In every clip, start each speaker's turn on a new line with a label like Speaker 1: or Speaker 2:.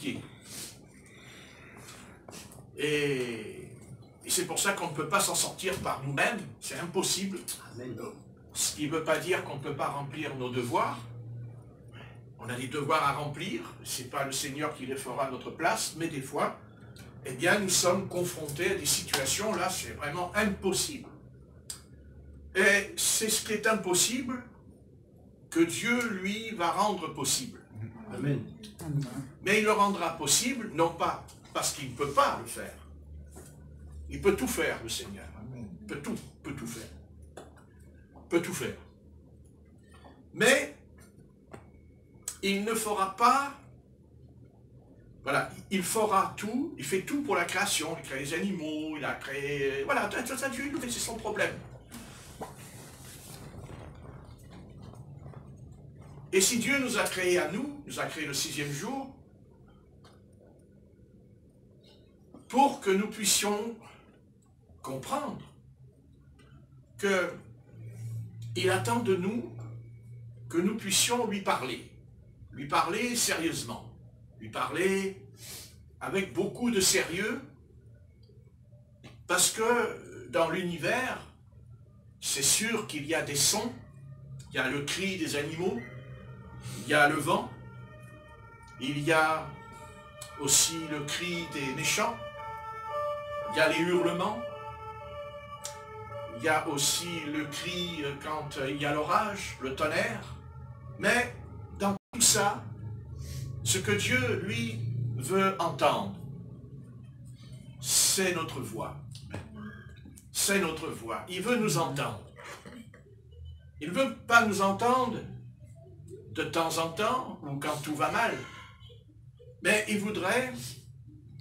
Speaker 1: compliqué. Et c'est pour ça qu'on ne peut pas s'en sortir par nous-mêmes, c'est impossible.
Speaker 2: Amen.
Speaker 1: Ce qui ne veut pas dire qu'on ne peut pas remplir nos devoirs. On a des devoirs à remplir, ce n'est pas le Seigneur qui les fera à notre place, mais des fois, eh bien, nous sommes confrontés à des situations, là, c'est vraiment impossible. Et c'est ce qui est impossible que Dieu, lui, va rendre possible.
Speaker 2: Amen.
Speaker 1: Mais il le rendra possible, non pas parce qu'il ne peut pas le faire. Il peut tout faire, le Seigneur. Il peut tout faire. Il peut tout faire. Mais il ne fera pas, voilà, il fera tout, il fait tout pour la création, il crée les animaux, il a créé, voilà, tout ça, Dieu, c'est son problème. Et si Dieu nous a créés à nous a créé le 6e jour, pour que nous puissions comprendre qu'il attend de nous que nous puissions lui parler sérieusement, lui parler avec beaucoup de sérieux, parce que dans l'univers, c'est sûr qu'il y a des sons, il y a le cri des animaux, il y a le vent, il y a aussi le cri des méchants, il y a les hurlements, il y a aussi le cri quand il y a l'orage, le tonnerre, mais dans tout ça, ce que Dieu, lui, veut entendre, c'est notre voix. C'est notre voix. Il veut nous entendre. Il ne veut pas nous entendre de temps en temps ou quand tout va mal. Mais il voudrait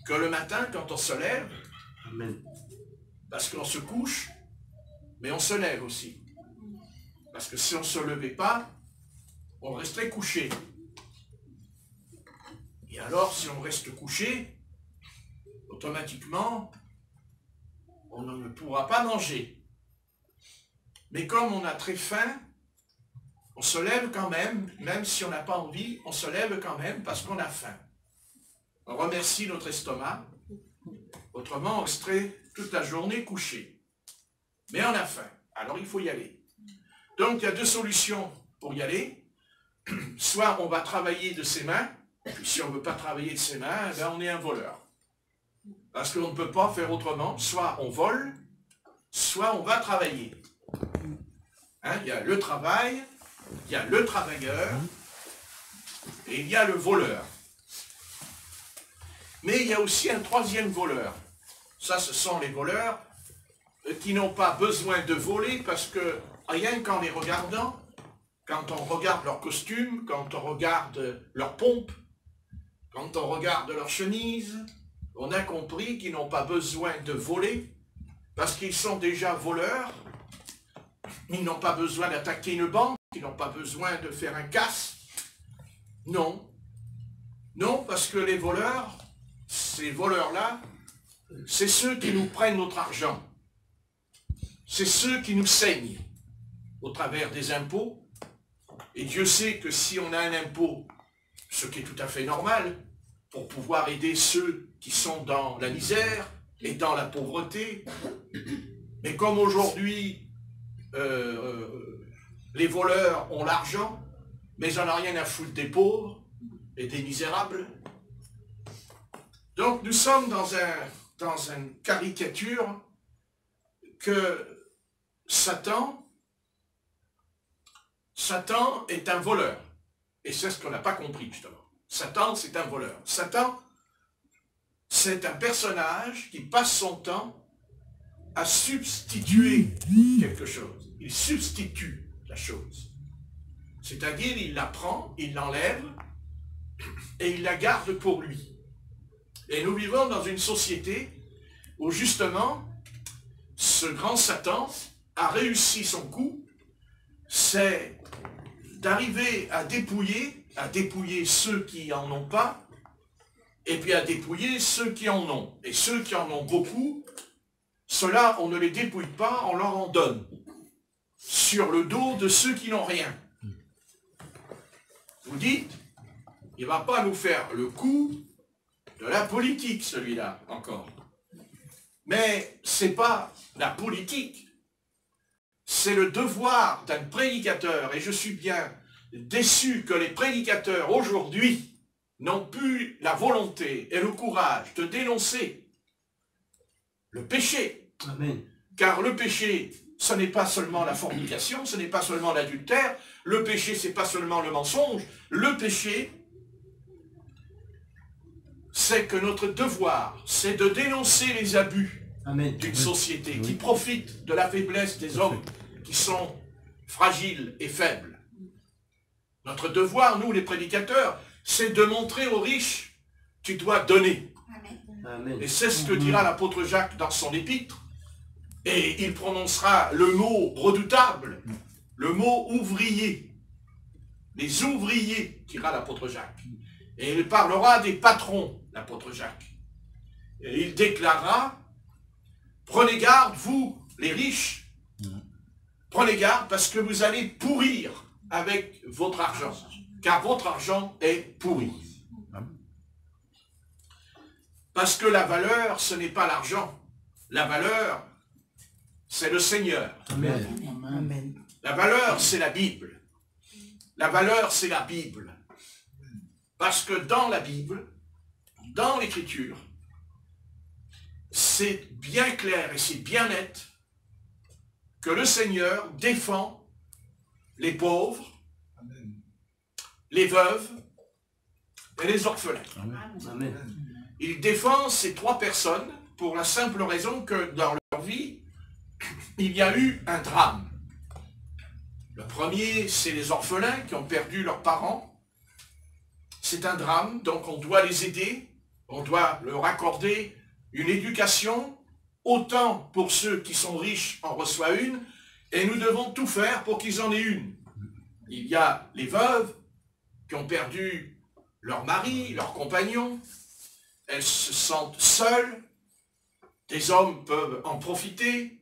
Speaker 1: que le matin, quand on se lève,
Speaker 2: Amen.
Speaker 1: parce qu'on se couche, mais on se lève aussi. Parce que si on ne se levait pas, on resterait couché. Et alors, si on reste couché, automatiquement, on ne pourra pas manger. Mais comme on a très faim, on se lève quand même si on n'a pas envie, on se lève quand même parce qu'on a faim. On remercie notre estomac, autrement on resterait toute la journée couché. Mais on a faim, alors il faut y aller. Donc il y a 2 solutions pour y aller. Soit on va travailler de ses mains, puis si on ne veut pas travailler de ses mains, ben on est un voleur. Parce qu'on ne peut pas faire autrement, soit on vole, soit on va travailler. Hein, il y a le travail, il y a le travailleur, et il y a le voleur. Mais il y a aussi un 3e voleur. Ça, ce sont les voleurs qui n'ont pas besoin de voler parce que rien qu'en les regardant, quand on regarde leur costume, quand on regarde leur pompe, quand on regarde leur chemise, on a compris qu'ils n'ont pas besoin de voler parce qu'ils sont déjà voleurs. Ils n'ont pas besoin d'attaquer une banque, ils n'ont pas besoin de faire un casse. Non. Non, parce que les voleurs, ces voleurs-là, c'est ceux qui nous prennent notre argent. C'est ceux qui nous saignent au travers des impôts. Et Dieu sait que si on a un impôt, ce qui est tout à fait normal, pour pouvoir aider ceux qui sont dans la misère et dans la pauvreté, mais comme aujourd'hui, les voleurs ont l'argent, mais ils n'en ont rien à foutre des pauvres et des misérables. Donc nous sommes dans une caricature que Satan est un voleur. Et c'est ce qu'on n'a pas compris justement. Satan, c'est un voleur. Satan, c'est un personnage qui passe son temps à substituer quelque chose. Il substitue la chose. C'est-à-dire, il la prend, il l'enlève, et il la garde pour lui. Et nous vivons dans une société où justement, ce grand Satan a réussi son coup, c'est d'arriver à dépouiller ceux qui n'en ont pas, et puis à dépouiller ceux qui en ont. Et ceux qui en ont beaucoup, ceux-là, on ne les dépouille pas, on leur en donne. Sur le dos de ceux qui n'ont rien. Vous dites, il ne va pas nous faire le coup de la politique, celui-là, encore. Mais ce n'est pas la politique, c'est le devoir d'un prédicateur. Et je suis bien déçu que les prédicateurs aujourd'hui n'ont plus la volonté et le courage de dénoncer le péché.
Speaker 2: Amen.
Speaker 1: Car le péché, ce n'est pas seulement la fornication, ce n'est pas seulement l'adultère, le péché, ce n'est pas seulement le mensonge, le péché, c'est que notre devoir, c'est de dénoncer les abus d'une société qui profite de la faiblesse des hommes qui sont fragiles et faibles. Notre devoir, nous les prédicateurs, c'est de montrer aux riches, tu dois donner.
Speaker 2: Amen.
Speaker 1: Et c'est ce que dira l'apôtre Jacques dans son épître. Et il prononcera le mot redoutable, le mot ouvrier. Les ouvriers, dira l'apôtre Jacques. Et il parlera des patrons, l'apôtre Jacques. Et il déclarera, prenez garde, vous, les riches, prenez garde parce que vous allez pourrir avec votre argent, car votre argent est pourri. Parce que la valeur, ce n'est pas l'argent. La valeur, c'est le Seigneur.
Speaker 2: Amen.
Speaker 1: La valeur, c'est la Bible. La valeur, c'est la Bible. Parce que dans la Bible, dans l'Écriture, c'est bien clair et c'est bien net que le Seigneur défend les pauvres, les veuves et les orphelins.
Speaker 2: Amen.
Speaker 1: Il défend ces trois personnes pour la simple raison que dans leur vie, il y a eu un drame. Le premier, c'est les orphelins qui ont perdu leurs parents. C'est un drame, donc on doit les aider, on doit leur accorder une éducation. Autant pour ceux qui sont riches en reçoivent une, et nous devons tout faire pour qu'ils en aient une. Il y a les veuves qui ont perdu leur mari, leur compagnon. Elles se sentent seules. Des hommes peuvent en profiter.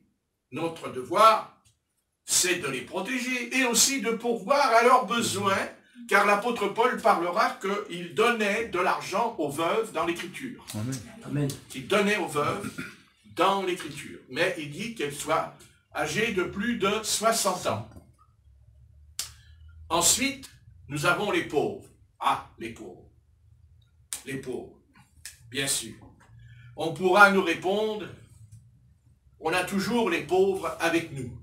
Speaker 1: Notre devoir, c'est de les protéger et aussi de pourvoir à leurs besoins, car l'apôtre Paul parlera qu'il donnait de l'argent aux veuves dans l'Écriture.
Speaker 2: Amen.
Speaker 1: Il donnait aux veuves dans l'Écriture. Mais il dit qu'elles soient âgées de plus de 60 ans. Ensuite, nous avons les pauvres. Ah, les pauvres. Les pauvres, bien sûr. On pourra nous répondre, on a toujours les pauvres avec nous.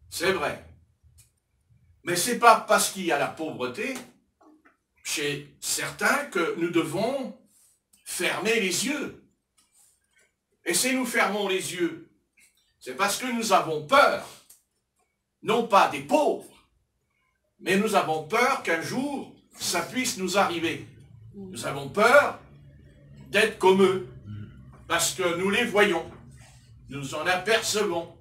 Speaker 1: C'est vrai. Mais ce n'est pas parce qu'il y a la pauvreté chez certains que nous devons fermer les yeux. Et si nous fermons les yeux, c'est parce que nous avons peur, non pas des pauvres, mais nous avons peur qu'un jour, ça puisse nous arriver. Nous avons peur d'être comme eux, parce que nous les voyons, nous en apercevons.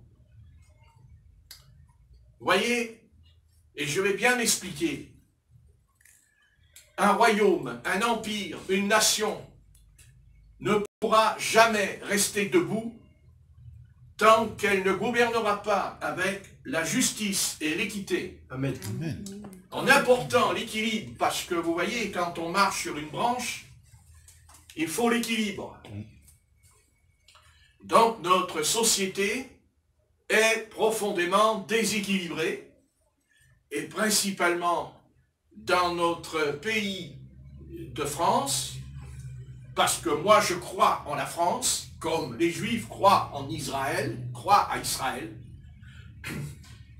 Speaker 1: Vous voyez, et je vais bien m'expliquer. Un royaume, un empire, une nation ne pourra jamais rester debout tant qu'elle ne gouvernera pas avec la justice et l'équité.
Speaker 2: Amen.
Speaker 1: En apportant l'équilibre, parce que vous voyez, quand on marche sur une branche, il faut l'équilibre. Donc notre société est profondément déséquilibrée, et principalement dans notre pays de France, parce que moi je crois en la France, comme les Juifs croient en Israël, croient à Israël,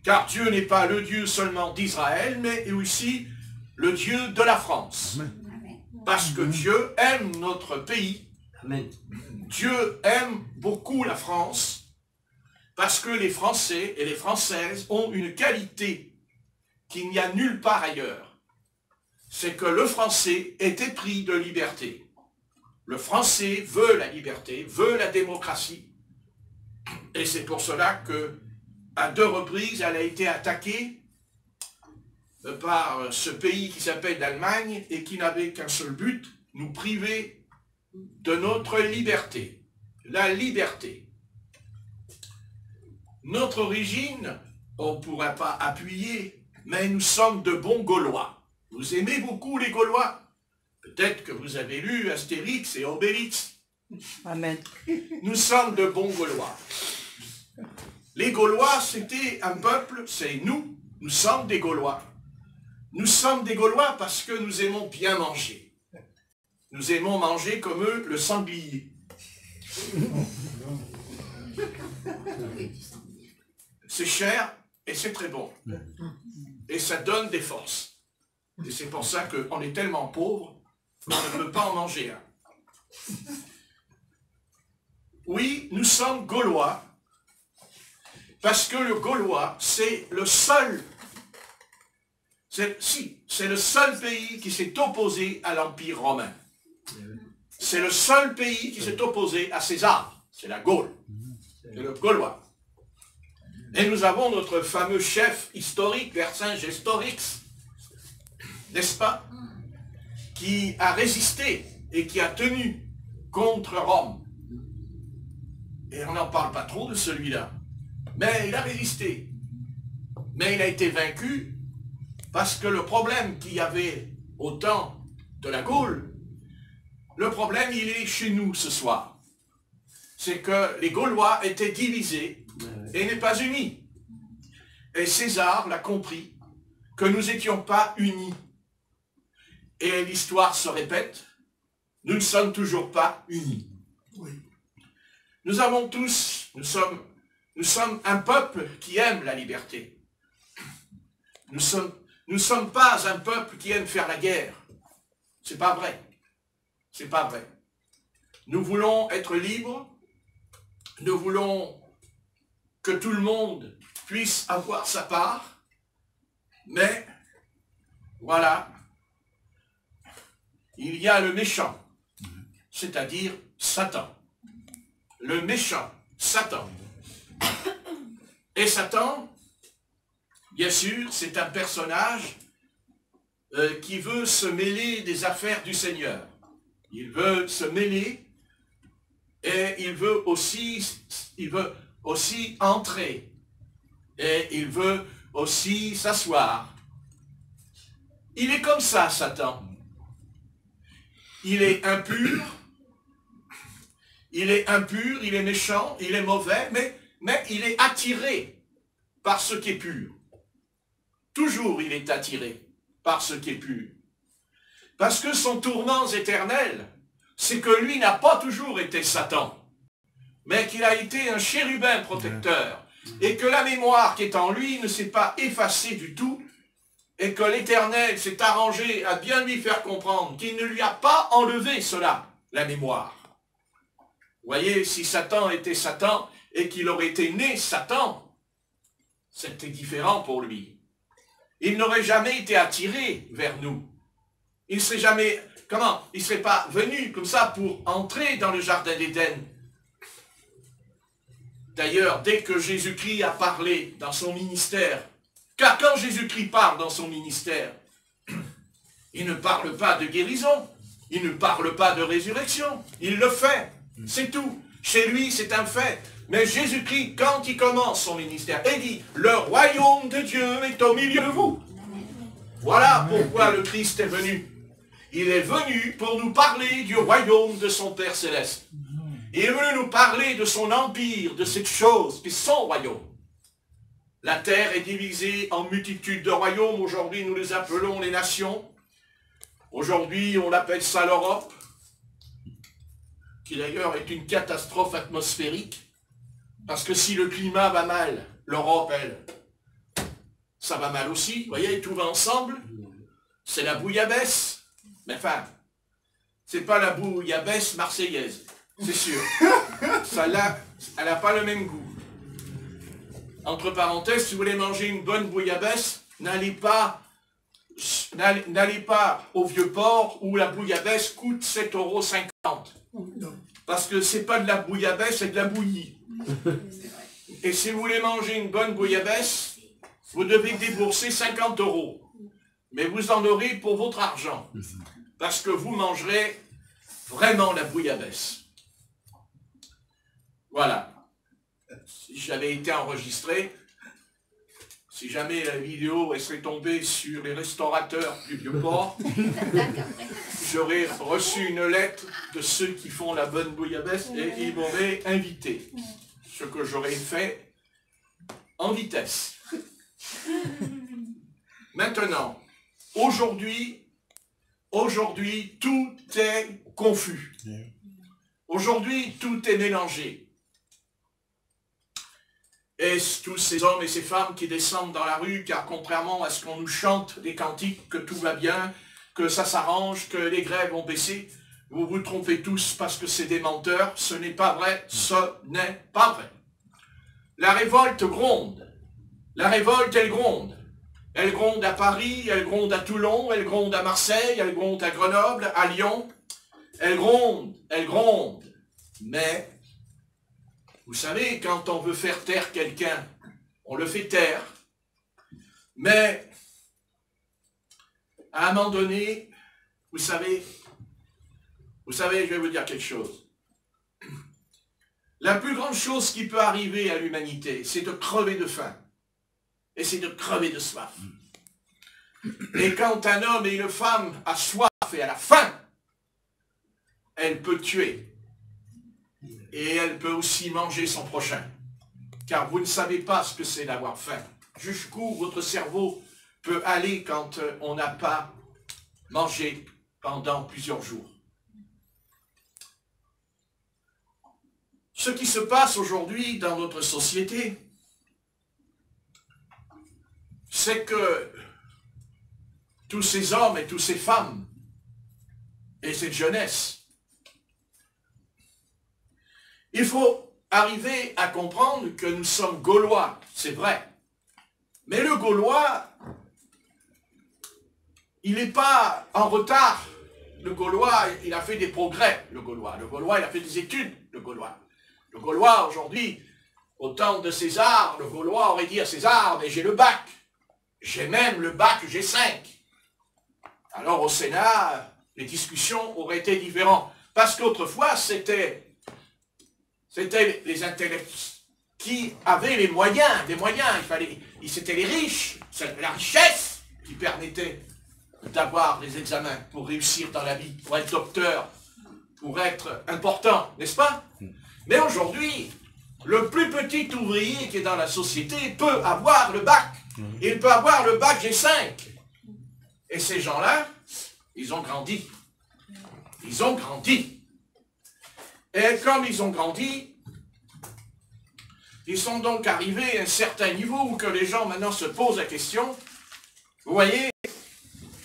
Speaker 1: car Dieu n'est pas le Dieu seulement d'Israël, mais aussi le Dieu de la France. Parce que Dieu aime notre pays.
Speaker 2: Amen.
Speaker 1: Dieu aime beaucoup la France, parce que les Français et les Françaises ont une qualité qu'il n'y a nulle part ailleurs. C'est que le Français est épris de liberté. Le Français veut la liberté, veut la démocratie. Et c'est pour cela que, à 2 reprises, elle a été attaquée par ce pays qui s'appelle l'Allemagne et qui n'avait qu'un seul but, nous priver de notre liberté. La liberté. Notre origine, on ne pourrait pas appuyer, mais nous sommes de bons Gaulois. Vous aimez beaucoup les Gaulois? Peut-être que vous avez lu Astérix et Obélix.
Speaker 3: Amen.
Speaker 1: Nous sommes de bons Gaulois. Les Gaulois, c'était un peuple, c'est nous. Nous sommes des Gaulois. Nous sommes des Gaulois parce que nous aimons bien manger. Nous aimons manger comme eux le sanglier. C'est cher et c'est très bon. Et ça donne des forces. Et c'est pour ça qu'on est tellement pauvre qu'on ne peut pas en manger un. Oui, nous sommes Gaulois, parce que le Gaulois, c'est le seul, c'est le seul pays qui s'est opposé à l'Empire romain. C'est le seul pays qui s'est opposé à César. C'est la Gaule. C'est le Gaulois. Et nous avons notre fameux chef historique, Vercingétorix, n'est-ce pas, qui a résisté et qui a tenu contre Rome. Et on n'en parle pas trop de celui-là. Mais il a résisté. Mais il a été vaincu parce que le problème qu'il y avait au temps de la Gaule, le problème, il est chez nous ce soir. C'est que les Gaulois étaient divisés et n'est pas unis. Et César l'a compris que nous n'étions pas unis. Et l'histoire se répète, nous ne sommes toujours pas unis. Oui. Nous avons tous, nous sommes un peuple qui aime la liberté. Nous sommes pas un peuple qui aime faire la guerre. C'est pas vrai. C'est pas vrai. Nous voulons être libres. Nous voulons que tout le monde puisse avoir sa part. Mais, voilà, il y a le méchant, c'est-à-dire Satan. Le méchant, Satan. Et Satan, bien sûr, c'est un personnage qui veut se mêler des affaires du Seigneur. Il veut se mêler et il veut aussi entrer. Et il veut aussi s'asseoir. Il est comme ça, Satan. Il est impur. Il est impur, il est méchant, il est mauvais, mais il est attiré par ce qui est pur. Toujours il est attiré par ce qui est pur. Parce que son tourment éternel, c'est que lui n'a pas toujours été Satan, mais qu'il a été un chérubin protecteur, et que la mémoire qui est en lui ne s'est pas effacée du tout, et que l'Éternel s'est arrangé à bien lui faire comprendre qu'il ne lui a pas enlevé cela, la mémoire. Vous voyez, si Satan était Satan et qu'il aurait été né Satan, c'était différent pour lui. Il n'aurait jamais été attiré vers nous. Il ne serait jamais, il ne serait pas venu comme ça pour entrer dans le jardin d'Éden. D'ailleurs, dès que Jésus-Christ a parlé dans son ministère, car quand Jésus-Christ parle dans son ministère, il ne parle pas de guérison, il ne parle pas de résurrection, il le fait. C'est tout. Chez lui, c'est un fait. Mais Jésus-Christ, quand il commence son ministère, il dit, le royaume de Dieu est au milieu de vous. Voilà pourquoi le Christ est venu. Il est venu pour nous parler du royaume de son Père Céleste. Il est venu nous parler de son empire, de cette chose, qui est son royaume. La terre est divisée en multitudes de royaumes. Aujourd'hui, nous les appelons les nations. Aujourd'hui, on appelle ça l'Europe, qui d'ailleurs est une catastrophe atmosphérique, parce que si le climat va mal, l'Europe, elle, ça va mal aussi. Vous voyez, tout va ensemble. C'est la bouillabaisse. Mais enfin, c'est pas la bouillabaisse marseillaise, c'est sûr. Celle-là, elle n'a pas le même goût. Entre parenthèses, si vous voulez manger une bonne bouillabaisse, n'allez pas au Vieux-Port où la bouillabaisse coûte 7,50 €. Parce que c'est pas de la bouillabaisse, c'est de la bouillie. Et si vous voulez manger une bonne bouillabaisse, vous devez débourser 50 €. Mais vous en aurez pour votre argent. Parce que vous mangerez vraiment la bouillabaisse. Voilà. Si j'avais été enregistré, si jamais la vidéo elle serait tombée sur les restaurateurs du Vieux-Port, j'aurais reçu une lettre de ceux qui font la bonne bouillabaisse et ils m'auraient invité. Ce que j'aurais fait en vitesse. Maintenant, aujourd'hui, tout est confus. Aujourd'hui, tout est mélangé. Est-ce tous ces hommes et ces femmes qui descendent dans la rue, car contrairement à ce qu'on nous chante des cantiques, que tout va bien, que ça s'arrange, que les grèves ont baissé, vous vous trompez tous parce que c'est des menteurs, ce n'est pas vrai, ce n'est pas vrai. La révolte gronde. La révolte, elle gronde. Elle gronde à Paris, elle gronde à Toulon, elle gronde à Marseille, elle gronde à Grenoble, à Lyon. Elle gronde, elle gronde. Mais, vous savez, quand on veut faire taire quelqu'un, on le fait taire. Mais, à un moment donné, vous savez, je vais vous dire quelque chose. La plus grande chose qui peut arriver à l'humanité, c'est de crever de faim. Et c'est de crever de soif. Et quand un homme et une femme a soif et à la faim, elle peut tuer. Et elle peut aussi manger son prochain. Car vous ne savez pas ce que c'est d'avoir faim. Jusqu'où votre cerveau peut aller quand on n'a pas mangé pendant plusieurs jours. Ce qui se passe aujourd'hui dans notre société, c'est que tous ces hommes et toutes ces femmes et cette jeunesse, il faut arriver à comprendre que nous sommes Gaulois, c'est vrai. Mais le Gaulois, il n'est pas en retard. Le Gaulois, il a fait des progrès, le Gaulois. Le Gaulois, il a fait des études, le Gaulois. Le Gaulois, aujourd'hui, au temps de César, le Gaulois aurait dit à César, mais j'ai le bac. J'ai même le bac G5. Alors au Sénat, les discussions auraient été différentes. Parce qu'autrefois, c'était les intellectuels qui avaient les moyens, c'était les riches, c'est la richesse qui permettait d'avoir les examens pour réussir dans la vie, pour être docteur, pour être important, n'est-ce pas? Mais aujourd'hui, le plus petit ouvrier qui est dans la société peut avoir le bac. Il peut avoir le bac G5. Et ces gens-là, ils ont grandi. Ils ont grandi. Et comme ils ont grandi, ils sont donc arrivés à un certain niveau où que les gens maintenant se posent la question. Vous voyez,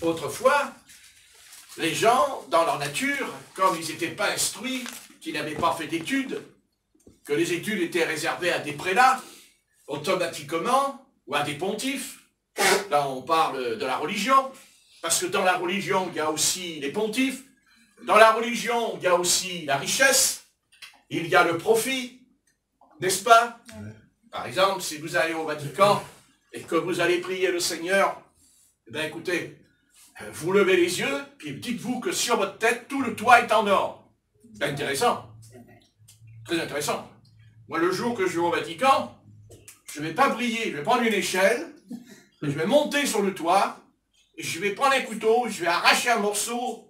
Speaker 1: autrefois, les gens, dans leur nature, comme ils n'étaient pas instruits, qu'ils n'avaient pas fait d'études, que les études étaient réservées à des prélats, automatiquement, ou à des pontifes. Là, on parle de la religion, parce que dans la religion, il y a aussi les pontifes. Dans la religion, il y a aussi la richesse, il y a le profit, n'est-ce pas? Par exemple, si vous allez au Vatican et que vous allez prier le Seigneur, eh bien écoutez, vous levez les yeux, puis dites-vous que sur votre tête, tout le toit est en or. C'est intéressant. Très intéressant. Moi, le jour que je vais au Vatican, je ne vais pas briller, je vais prendre une échelle, et je vais monter sur le toit, et je vais prendre un couteau, je vais arracher un morceau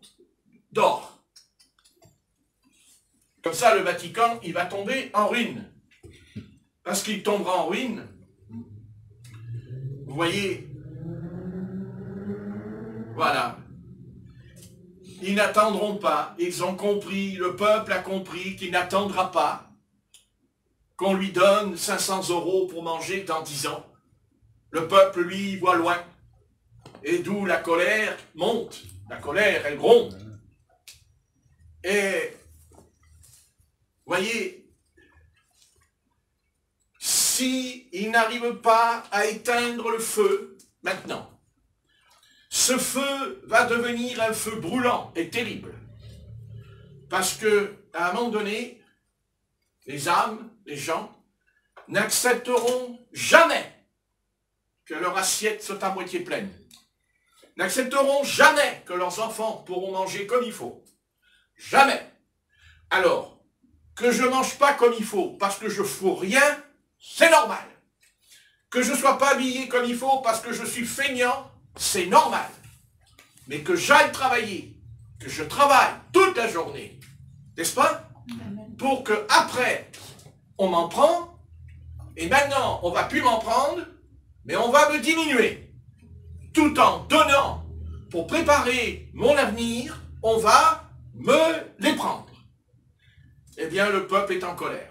Speaker 1: d'or. Comme ça, le Vatican, il va tomber en ruine. Parce qu'il tombera en ruine. Vous voyez, voilà. Ils n'attendront pas. Ils ont compris, le peuple a compris qu'il n'attendra pas qu'on lui donne 500 € pour manger dans 10 ans. Le peuple, lui, voit loin. Et d'où la colère monte. La colère, elle gronde. Et, voyez, s'ils n'arrivent pas à éteindre le feu, maintenant, ce feu va devenir un feu brûlant et terrible. Parce que, à un moment donné, les âmes, les gens, n'accepteront jamais que leur assiette soit à moitié pleine. N'accepteront jamais que leurs enfants pourront manger comme il faut. Jamais. Alors, que je ne mange pas comme il faut parce que je ne fous rien, c'est normal. Que je ne sois pas habillé comme il faut parce que je suis feignant, c'est normal. Mais que j'aille travailler, que je travaille toute la journée, n'est-ce pas? Pour que après, on m'en prend, et maintenant, on ne va plus m'en prendre, mais on va me diminuer. Tout en donnant, pour préparer mon avenir, on va me les prendre. Eh bien, le peuple est en colère.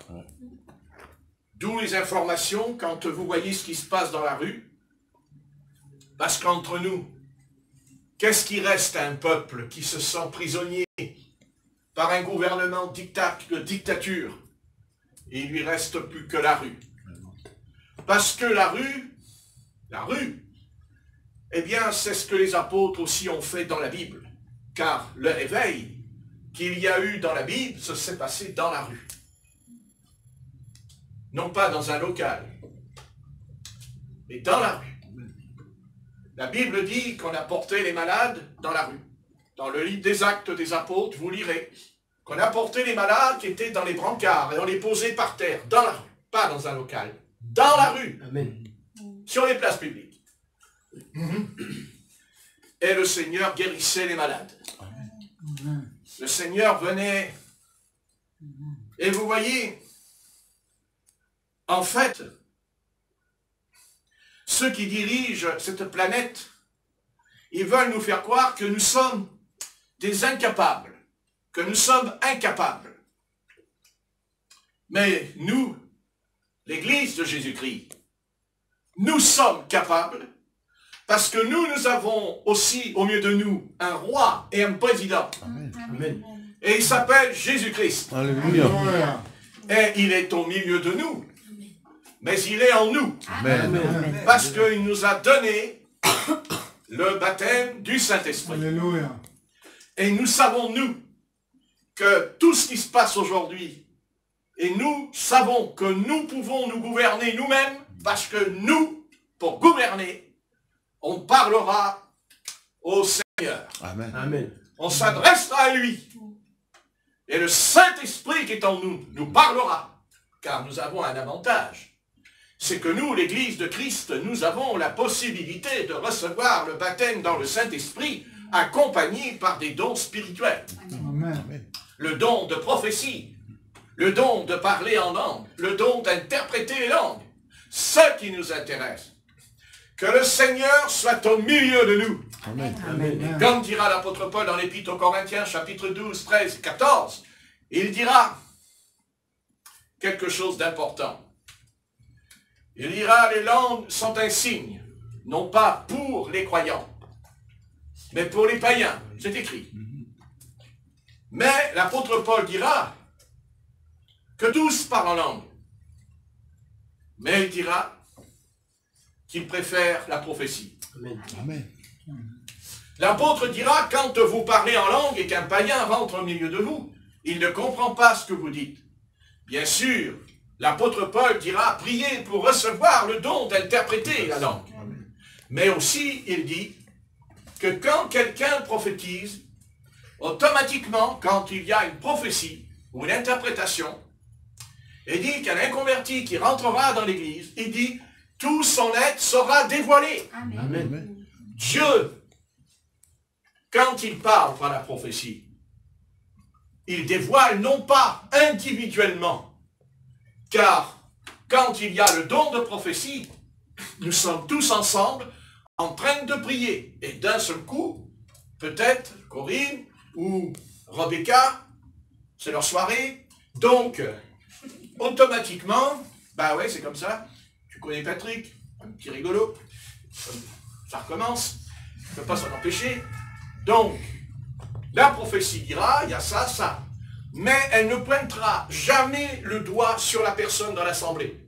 Speaker 1: D'où les informations quand vous voyez ce qui se passe dans la rue. Parce qu'entre nous, qu'est-ce qui reste à un peuple qui se sent prisonnier par un gouvernement de dictature? Et il lui reste plus que la rue. Parce que la rue, eh bien, c'est ce que les apôtres aussi ont fait dans la Bible. Car le réveil qu'il y a eu dans la Bible, ça s'est passé dans la rue. Non pas dans un local, mais dans la rue. La Bible dit qu'on a porté les malades dans la rue. Dans le livre des Actes des Apôtres, vous lirez qu'on a porté les malades qui étaient dans les brancards et on les posait par terre, dans la rue, pas dans un local, dans la rue,
Speaker 2: Amen.
Speaker 1: sur les places publiques. Et le Seigneur guérissait les malades. Le Seigneur venait. Et vous voyez, en fait, ceux qui dirigent cette planète, ils veulent nous faire croire que nous sommes des incapables, que nous sommes incapables. Mais nous, l'Église de Jésus-Christ, nous sommes capables parce que nous avons aussi au milieu de nous un roi et un président.
Speaker 2: Amen. Amen.
Speaker 1: Et il s'appelle Jésus-Christ.
Speaker 3: Alléluia.
Speaker 1: Et il est au milieu de nous. Mais il est en nous.
Speaker 3: Amen.
Speaker 1: Parce qu'il nous a donné le baptême du Saint-Esprit.
Speaker 3: Alléluia.
Speaker 1: Et nous savons, nous, que tout ce qui se passe aujourd'hui, et nous savons que nous pouvons nous gouverner nous-mêmes, parce que nous, pour gouverner, on parlera au Seigneur.
Speaker 3: Amen.
Speaker 2: Amen.
Speaker 1: On s'adressera à lui. Et le Saint-Esprit qui est en nous, nous parlera. Car nous avons un avantage. C'est que nous, l'Église de Christ, nous avons la possibilité de recevoir le baptême dans le Saint-Esprit, accompagné par des dons spirituels.
Speaker 3: Amen.
Speaker 1: Le don de prophétie, le don de parler en langue, le don d'interpréter les langues. Ce qui nous intéresse. Que le Seigneur soit au milieu de nous.
Speaker 3: Amen.
Speaker 2: Amen.
Speaker 1: Comme dira l'apôtre Paul dans l'Épître aux Corinthiens, chapitre 12, 13, 14, il dira quelque chose d'important. Il dira, les langues sont un signe, non pas pour les croyants, mais pour les païens. C'est écrit. Mais l'apôtre Paul dira que tous parlent en langue. Mais il dira qu'il préfère la prophétie.
Speaker 2: Amen.
Speaker 3: Amen.
Speaker 1: L'apôtre dira, quand vous parlez en langue et qu'un païen rentre au milieu de vous, il ne comprend pas ce que vous dites. Bien sûr, l'apôtre Paul dira, priez pour recevoir le don d'interpréter la langue. Mais aussi, il dit que quand quelqu'un prophétise, automatiquement, quand il y a une prophétie ou une interprétation, il dit qu'un inconverti qui rentrera dans l'église, il dit, tout son être sera dévoilé.
Speaker 2: Amen.
Speaker 3: Amen.
Speaker 1: Dieu, quand il parle par la prophétie, il dévoile non pas individuellement, car quand il y a le don de prophétie, nous sommes tous ensemble en train de prier. Et d'un seul coup, peut-être Corinne ou Rebecca, c'est leur soirée, donc automatiquement, bah ouais, c'est comme ça, tu connais Patrick, un petit rigolo, ça recommence, il ne peut pas s'en empêcher. Donc, la prophétie dira, il y a ça, ça. Mais elle ne pointera jamais le doigt sur la personne dans l'assemblée.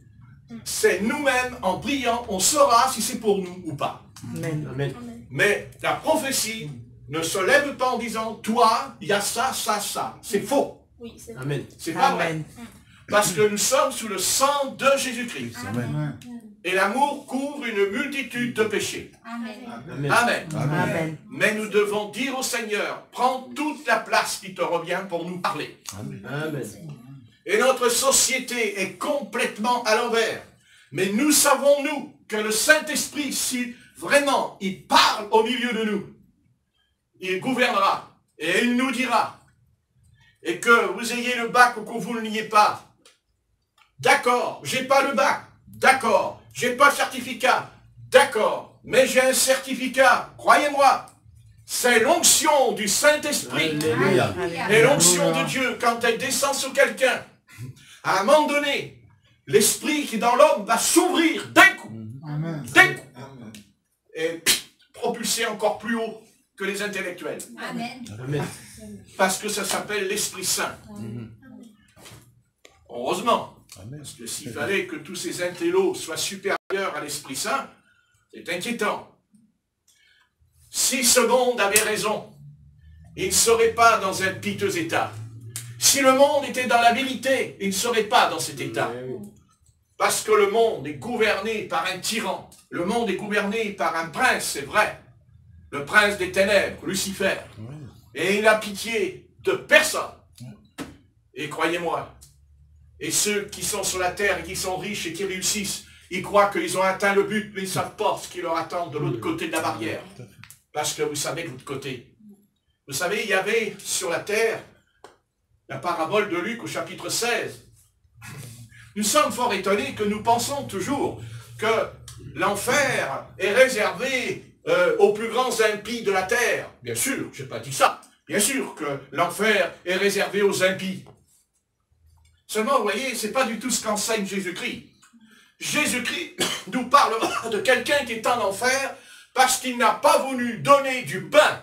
Speaker 1: C'est nous-mêmes, en priant, on saura si c'est pour nous ou pas.
Speaker 2: Amen. Amen.
Speaker 1: Mais la prophétie ne se lève pas en disant, toi, il y a ça, ça, ça. C'est faux.
Speaker 4: Oui, c'est vrai.
Speaker 2: Amen.
Speaker 1: C'est pas vrai. Parce que nous sommes sous le sang de Jésus-Christ.
Speaker 3: Amen.
Speaker 1: Et l'amour couvre une multitude de péchés.
Speaker 4: Amen.
Speaker 2: Amen.
Speaker 1: Amen.
Speaker 2: Amen.
Speaker 1: Mais nous devons dire au Seigneur, prends toute la place qui te revient pour nous parler.
Speaker 3: Amen.
Speaker 2: Amen.
Speaker 1: Et notre société est complètement à l'envers. Mais nous savons, nous, que le Saint-Esprit, si vraiment il parle au milieu de nous, il gouvernera et il nous dira. Et que vous ayez le bac ou que vous ne l'ayez pas. D'accord, j'ai pas le bac. D'accord, j'ai pas le certificat. D'accord, mais j'ai un certificat. Croyez-moi, c'est l'onction du Saint-Esprit. Et l'onction de Dieu, quand elle descend sur quelqu'un, à un moment donné, l'esprit qui est dans l'homme va s'ouvrir d'un coup. D'un coup. Et propulser encore plus haut que les intellectuels.
Speaker 4: Amen.
Speaker 1: Parce que ça s'appelle l'Esprit Saint. Heureusement. Parce que s'il fallait que tous ces intellos soient supérieurs à l'Esprit Saint, c'est inquiétant. Si ce monde avait raison, il ne serait pas dans un piteux état. Si le monde était dans la vérité, il ne serait pas dans cet état. Parce que le monde est gouverné par un tyran. Le monde est gouverné par un prince, c'est vrai. Le prince des ténèbres, Lucifer. Et il n'a pitié de personne. Et croyez-moi, et ceux qui sont sur la terre et qui sont riches et qui réussissent, ils croient qu'ils ont atteint le but, mais ils ne savent pas ce qui leur attend de l'autre côté de la barrière. Parce que vous savez de l'autre côté. Vous savez, il y avait sur la terre la parabole de Luc au chapitre 16. Nous sommes fort étonnés que nous pensons toujours que l'enfer est réservé aux plus grands impies de la terre. Bien sûr, je n'ai pas dit ça. Bien sûr que l'enfer est réservé aux impies. Seulement, vous voyez, ce n'est pas du tout ce qu'enseigne Jésus-Christ. Jésus-Christ nous parlera de quelqu'un qui est en enfer parce qu'il n'a pas voulu donner du pain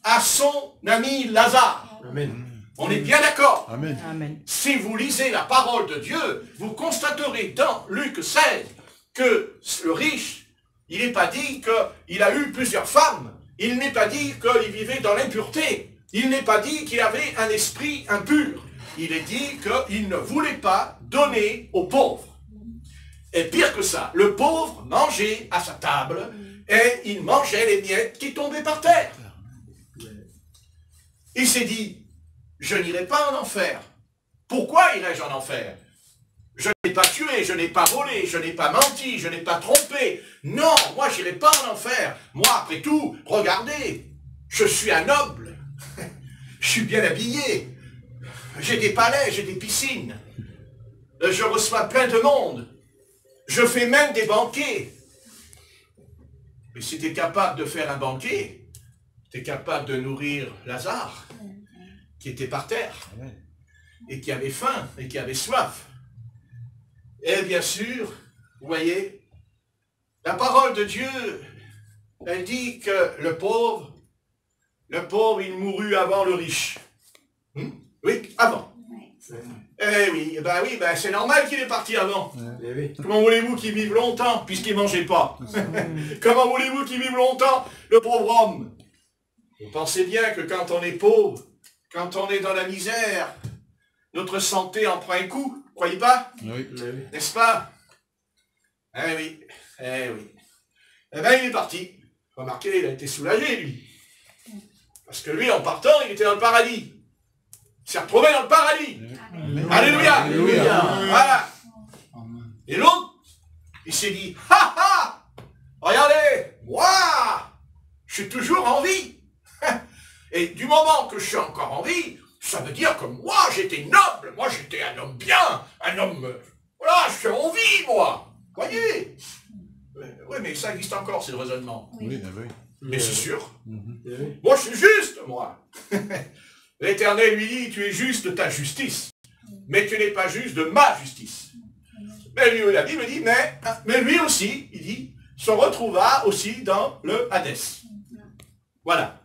Speaker 1: à son ami Lazare.
Speaker 2: Amen.
Speaker 1: On est bien d'accord.
Speaker 3: Amen.
Speaker 4: Amen.
Speaker 1: Si vous lisez la parole de Dieu, vous constaterez dans Luc 16 que le riche, il n'est pas dit qu'il a eu plusieurs femmes. Il n'est pas dit qu'il vivait dans l'impureté. Il n'est pas dit qu'il avait un esprit impur. Il est dit qu'il ne voulait pas donner aux pauvres. Et pire que ça, le pauvre mangeait à sa table et il mangeait les miettes qui tombaient par terre. Il s'est dit, je n'irai pas en enfer. Pourquoi irais-je en enfer? Je n'ai pas tué, je n'ai pas volé, je n'ai pas menti, je n'ai pas trompé. Non, moi je n'irai pas en enfer. Moi, après tout, regardez, je suis un noble. Je suis bien habillé. J'ai des palais, j'ai des piscines. Je reçois plein de monde. Je fais même des banquets. Mais si tu es capable de faire un banquet, tu es capable de nourrir Lazare, qui était par terre, et qui avait faim, et qui avait soif. Et bien sûr, vous voyez, la parole de Dieu, elle dit que le pauvre, il mourut avant le riche. Oui, avant. Eh oui, c'est normal qu'il est parti avant. Comment voulez-vous qu'il vive longtemps, puisqu'il ne mangeait pas? Comment voulez-vous qu'il vive longtemps, le pauvre homme? Vous pensez bien que quand on est pauvre, quand on est dans la misère, notre santé en prend un coup, croyez pas?
Speaker 3: Oui.
Speaker 1: N'est-ce pas? Eh oui. Eh bien, il est parti. Remarquez, il a été soulagé, lui. Parce que lui, en partant, il était dans le paradis. Il s'est retrouvé dans le paradis.
Speaker 3: Amen.
Speaker 1: Alléluia.
Speaker 3: Alléluia.
Speaker 1: Voilà. Et l'autre, il s'est dit, ha ha, regardez, moi, je suis toujours en vie. Et du moment que je suis encore en vie, ça veut dire que moi, j'étais noble, moi, j'étais un homme bien, un homme, voilà, je suis en vie, moi. Voyez? Oui, mais ça existe encore, c'est le raisonnement.
Speaker 3: Oui, oui.
Speaker 1: Mais c'est sûr. Moi, je suis juste, moi. L'Éternel lui dit, tu es juste de ta justice, mais tu n'es pas juste de ma justice. Mais lui, la Bible dit, mais lui aussi, il dit, se retrouva aussi dans le Hadès. Voilà.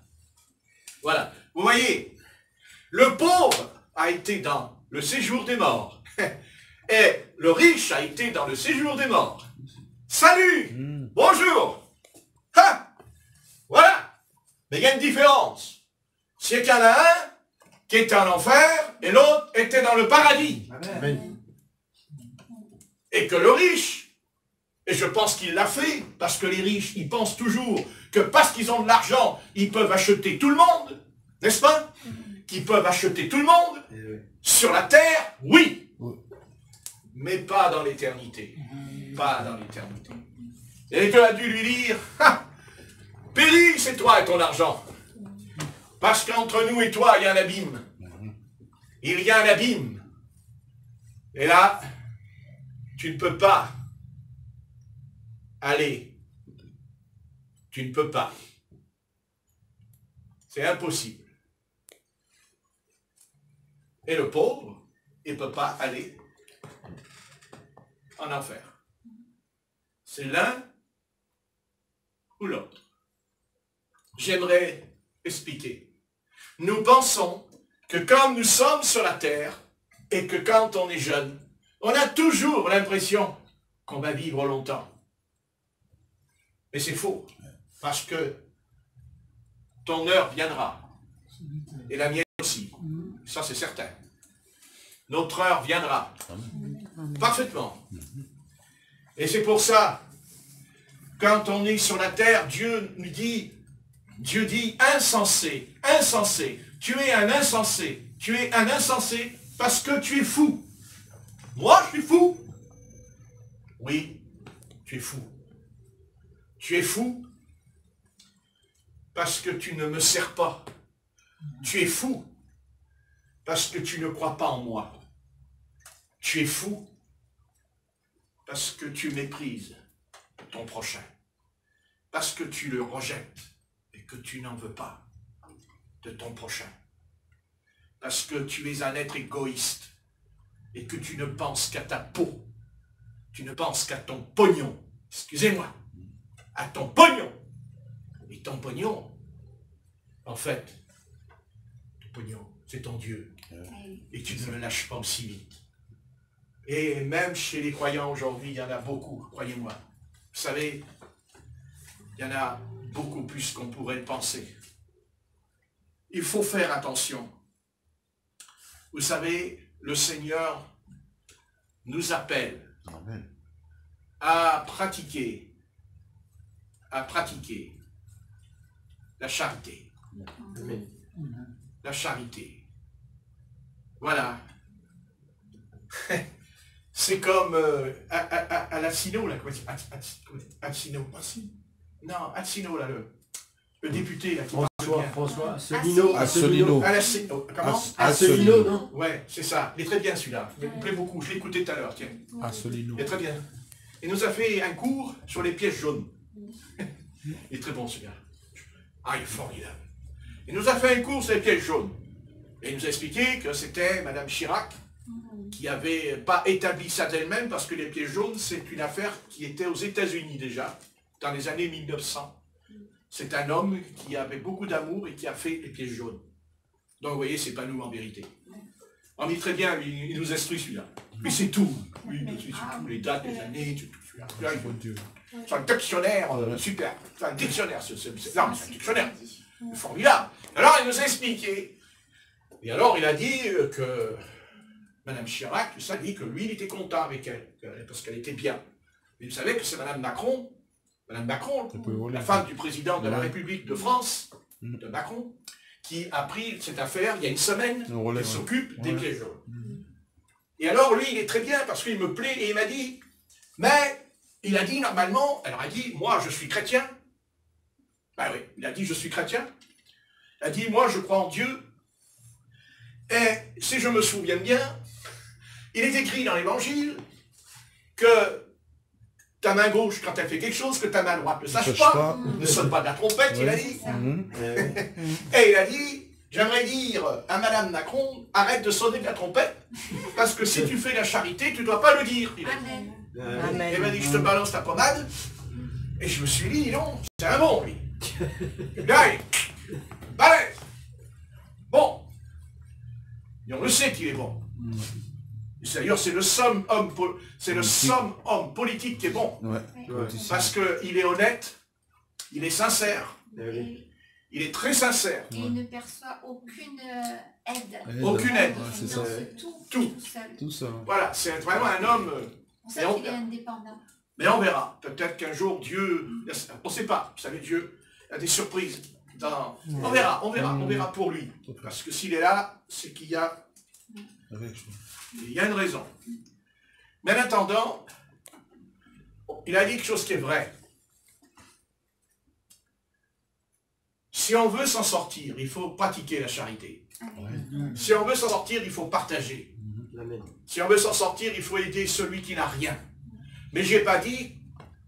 Speaker 1: Voilà. Vous voyez, le pauvre a été dans le séjour des morts, et le riche a été dans le séjour des morts. Salut! Bonjour! Ha! Voilà! Mais il y a une différence. C'est qu'il y en a un qui était en enfer et l'autre était dans le paradis.
Speaker 2: Amen.
Speaker 1: Et que le riche, et je pense qu'il l'a fait, parce que les riches, ils pensent toujours que parce qu'ils ont de l'argent, ils peuvent acheter tout le monde, n'est-ce pas? Qu'ils peuvent acheter tout le monde. Sur la terre, oui. Mais pas dans l'éternité. Pas dans l'éternité. Et Dieu a dû lui dire, ah, péris, c'est toi et ton argent. Parce qu'entre nous et toi, il y a un abîme. Il y a un abîme. Et là, tu ne peux pas aller. Tu ne peux pas. C'est impossible. Et le pauvre, il ne peut pas aller en enfer. C'est l'un ou l'autre. J'aimerais expliquer. Nous pensons que quand nous sommes sur la terre et que quand on est jeune, on a toujours l'impression qu'on va vivre longtemps. Mais c'est faux. Parce que ton heure viendra. Et la mienne aussi. Ça, c'est certain. Notre heure viendra. Parfaitement. Et c'est pour ça, quand on est sur la terre, Dieu dit, insensé, insensé. Tu es un insensé. Tu es un insensé parce que tu es fou. Moi, je suis fou. Oui, tu es fou. Tu es fou parce que tu ne me sers pas. Tu es fou parce que tu ne crois pas en moi. Tu es fou parce que tu méprises ton prochain. Parce que tu le rejettes et que tu n'en veux pas de ton prochain. Parce que tu es un être égoïste et que tu ne penses qu'à ta peau. Tu ne penses qu'à ton pognon. Excusez-moi. À ton pognon. Et ton pognon, en fait, ton pognon, c'est ton Dieu. Et tu ne le lâches pas aussi vite. Et même chez les croyants aujourd'hui, il y en a beaucoup, croyez-moi. Vous savez, il y en a beaucoup plus qu'on pourrait le penser. Il faut faire attention. Vous savez, le Seigneur nous appelle à pratiquer la charité.
Speaker 2: Amen.
Speaker 1: La charité. Voilà. C'est comme à l'Atsino, là. Atsino. Non, Atsino, là, le député, là, qui parle bien.
Speaker 2: François Asselineau.
Speaker 3: Asselineau.
Speaker 1: Comment
Speaker 2: Asselineau, non?
Speaker 1: Ouais, c'est ça. Il est très bien, celui-là. Il me plaît beaucoup. Je l'ai écouté tout à l'heure, tiens.
Speaker 3: Asselineau.
Speaker 1: Il est très bien. Il nous a fait un cours sur les pièges jaunes. Il est très bon, celui-là. Ah, il est formidable. Il nous a fait un cours sur les pièges jaunes. Et il nous a expliqué que c'était Madame Chirac qui n'avait pas établi ça d'elle-même, parce que les pièges jaunes, c'est une affaire qui était aux États-Unis déjà, dans les années 1900. C'est un homme qui avait beaucoup d'amour et qui a fait les pièges jaunes. Donc vous voyez, c'est pas nous en vérité. On dit très bien, il nous instruit celui-là. Mais c'est tout. Oui, c'est tout, les dates, les années, c'est tout celui-là. C'est un dictionnaire, super. C'est un dictionnaire, non, c'est un dictionnaire. Formidable. Alors il nous a expliqué. Et alors il a dit que Madame Chirac, tout ça, dit que lui, il était content avec elle, parce qu'elle était bien. Mais vous savez que c'est Madame Macron, la femme du président de la République de France, de Macron, qui a pris cette affaire il y a une semaine, et s'occupe des pièges jaunes. Et alors lui, il est très bien, parce qu'il me plaît, et il m'a dit, mais il a dit normalement, alors il a dit, moi je suis chrétien. Ben oui, il a dit, je suis chrétien. Il a dit, moi je crois en Dieu. Et si je me souviens bien, il est écrit dans l'évangile que ta main gauche, quand elle fait quelque chose, que ta main droite ne sache pas, ne sonne pas de la trompette, il a dit. Et il a dit, j'aimerais dire à Madame Macron, arrête de sonner de la trompette, parce que si tu fais la charité, tu ne dois pas le dire. Il a dit.
Speaker 4: Amen.
Speaker 1: Il m'a dit, je te balance ta pommade. Et je me suis dit, non, c'est un bon, lui. Là, balèze. Bon. Et on le sait qu'il est bon. D'ailleurs, c'est le seul homme politique qui est bon. Parce qu'il est honnête, il est sincère, il est très sincère.
Speaker 4: Et il ne perçoit aucune aide.
Speaker 1: Aucune aide.
Speaker 4: Il finance tout seul.
Speaker 3: Tout ça.
Speaker 1: Voilà, c'est vraiment un homme.
Speaker 4: On sait qu'il est indépendant.
Speaker 1: Mais on verra. Peut-être qu'un jour, Dieu... On ne sait pas. Vous savez, Dieu a des surprises. On verra pour lui. Parce que s'il est là, c'est qu'il y a... Il y a une raison. Mais en attendant, il a dit quelque chose qui est vrai. si on veut s'en sortir, il faut pratiquer la charité.
Speaker 3: Amen.
Speaker 1: Si on veut s'en sortir, il faut partager.
Speaker 2: Amen.
Speaker 1: Si on veut s'en sortir, il faut aider celui qui n'a rien. Mais je n'ai pas dit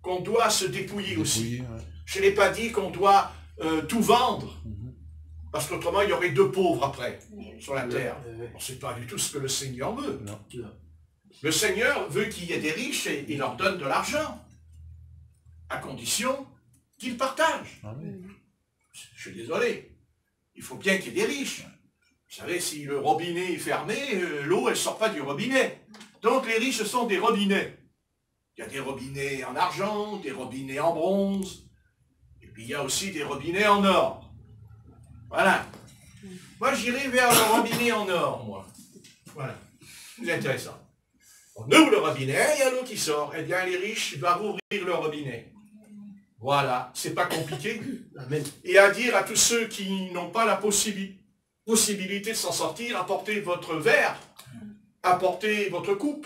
Speaker 1: qu'on doit se dépouiller aussi. Je n'ai pas dit qu'on doit tout vendre. Parce qu'autrement, il y aurait 2 pauvres après, sur la terre. Ce n'est pas du tout ce que le Seigneur veut.
Speaker 2: Non.
Speaker 1: Le Seigneur veut qu'il y ait des riches et il leur donne de l'argent. À condition qu'ils partagent. Je suis désolé. Il faut bien qu'il y ait des riches. Vous savez, si le robinet est fermé, l'eau, elle ne sort pas du robinet. Donc les riches sont des robinets. Il y a des robinets en argent, des robinets en bronze, et puis il y a aussi des robinets en or. Voilà. Moi, j'irai vers le robinet en or, moi. Voilà. C'est intéressant. On ouvre le robinet, il y a l'eau qui sort. Eh bien, les riches doivent ouvrir le robinet. Voilà. C'est pas compliqué.
Speaker 2: Amen.
Speaker 1: Et à dire à tous ceux qui n'ont pas la possibilité de s'en sortir, apportez votre verre, apportez votre coupe,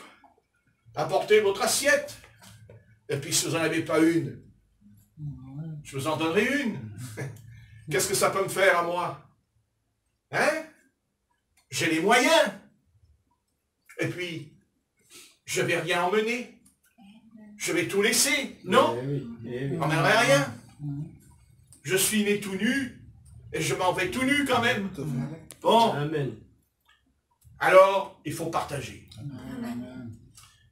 Speaker 1: apportez votre assiette. Et puis si vous n'en avez pas une, je vous en donnerai une. Qu'est-ce que ça peut me faire à moi? Hein? J'ai les moyens. Et puis, je ne vais rien emmener. Je vais tout laisser. Non? Je n'emmènerai rien. Je suis né tout nu et je m'en vais tout nu quand même. Bon.
Speaker 2: Amen.
Speaker 1: Alors, il faut partager.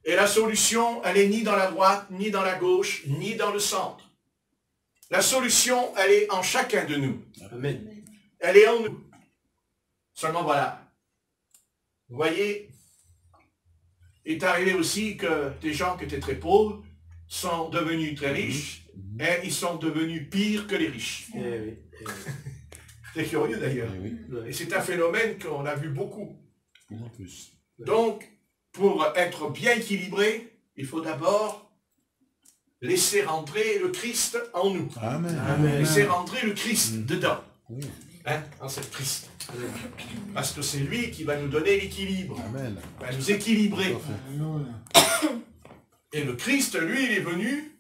Speaker 1: Et la solution, elle est ni dans la droite, ni dans la gauche, ni dans le centre. La solution, elle est en chacun de nous.
Speaker 2: Amen.
Speaker 1: Elle est en nous. Seulement voilà. Vous voyez, il est arrivé aussi que des gens qui étaient très pauvres sont devenus très riches et ils sont devenus pires que les riches. C'est curieux d'ailleurs. Et c'est un phénomène qu'on a vu beaucoup. Donc, pour être bien équilibré, il faut d'abord laisser rentrer le Christ en nous.
Speaker 3: Amen.
Speaker 2: Amen.
Speaker 1: Laisser rentrer le Christ dedans.
Speaker 3: Oui.
Speaker 1: Hein, dans cette Christ. Parce que c'est lui qui va nous donner l'équilibre.
Speaker 3: Amen.
Speaker 1: Va nous équilibrer.
Speaker 3: Alléluia.
Speaker 1: Et le Christ, lui, il est venu.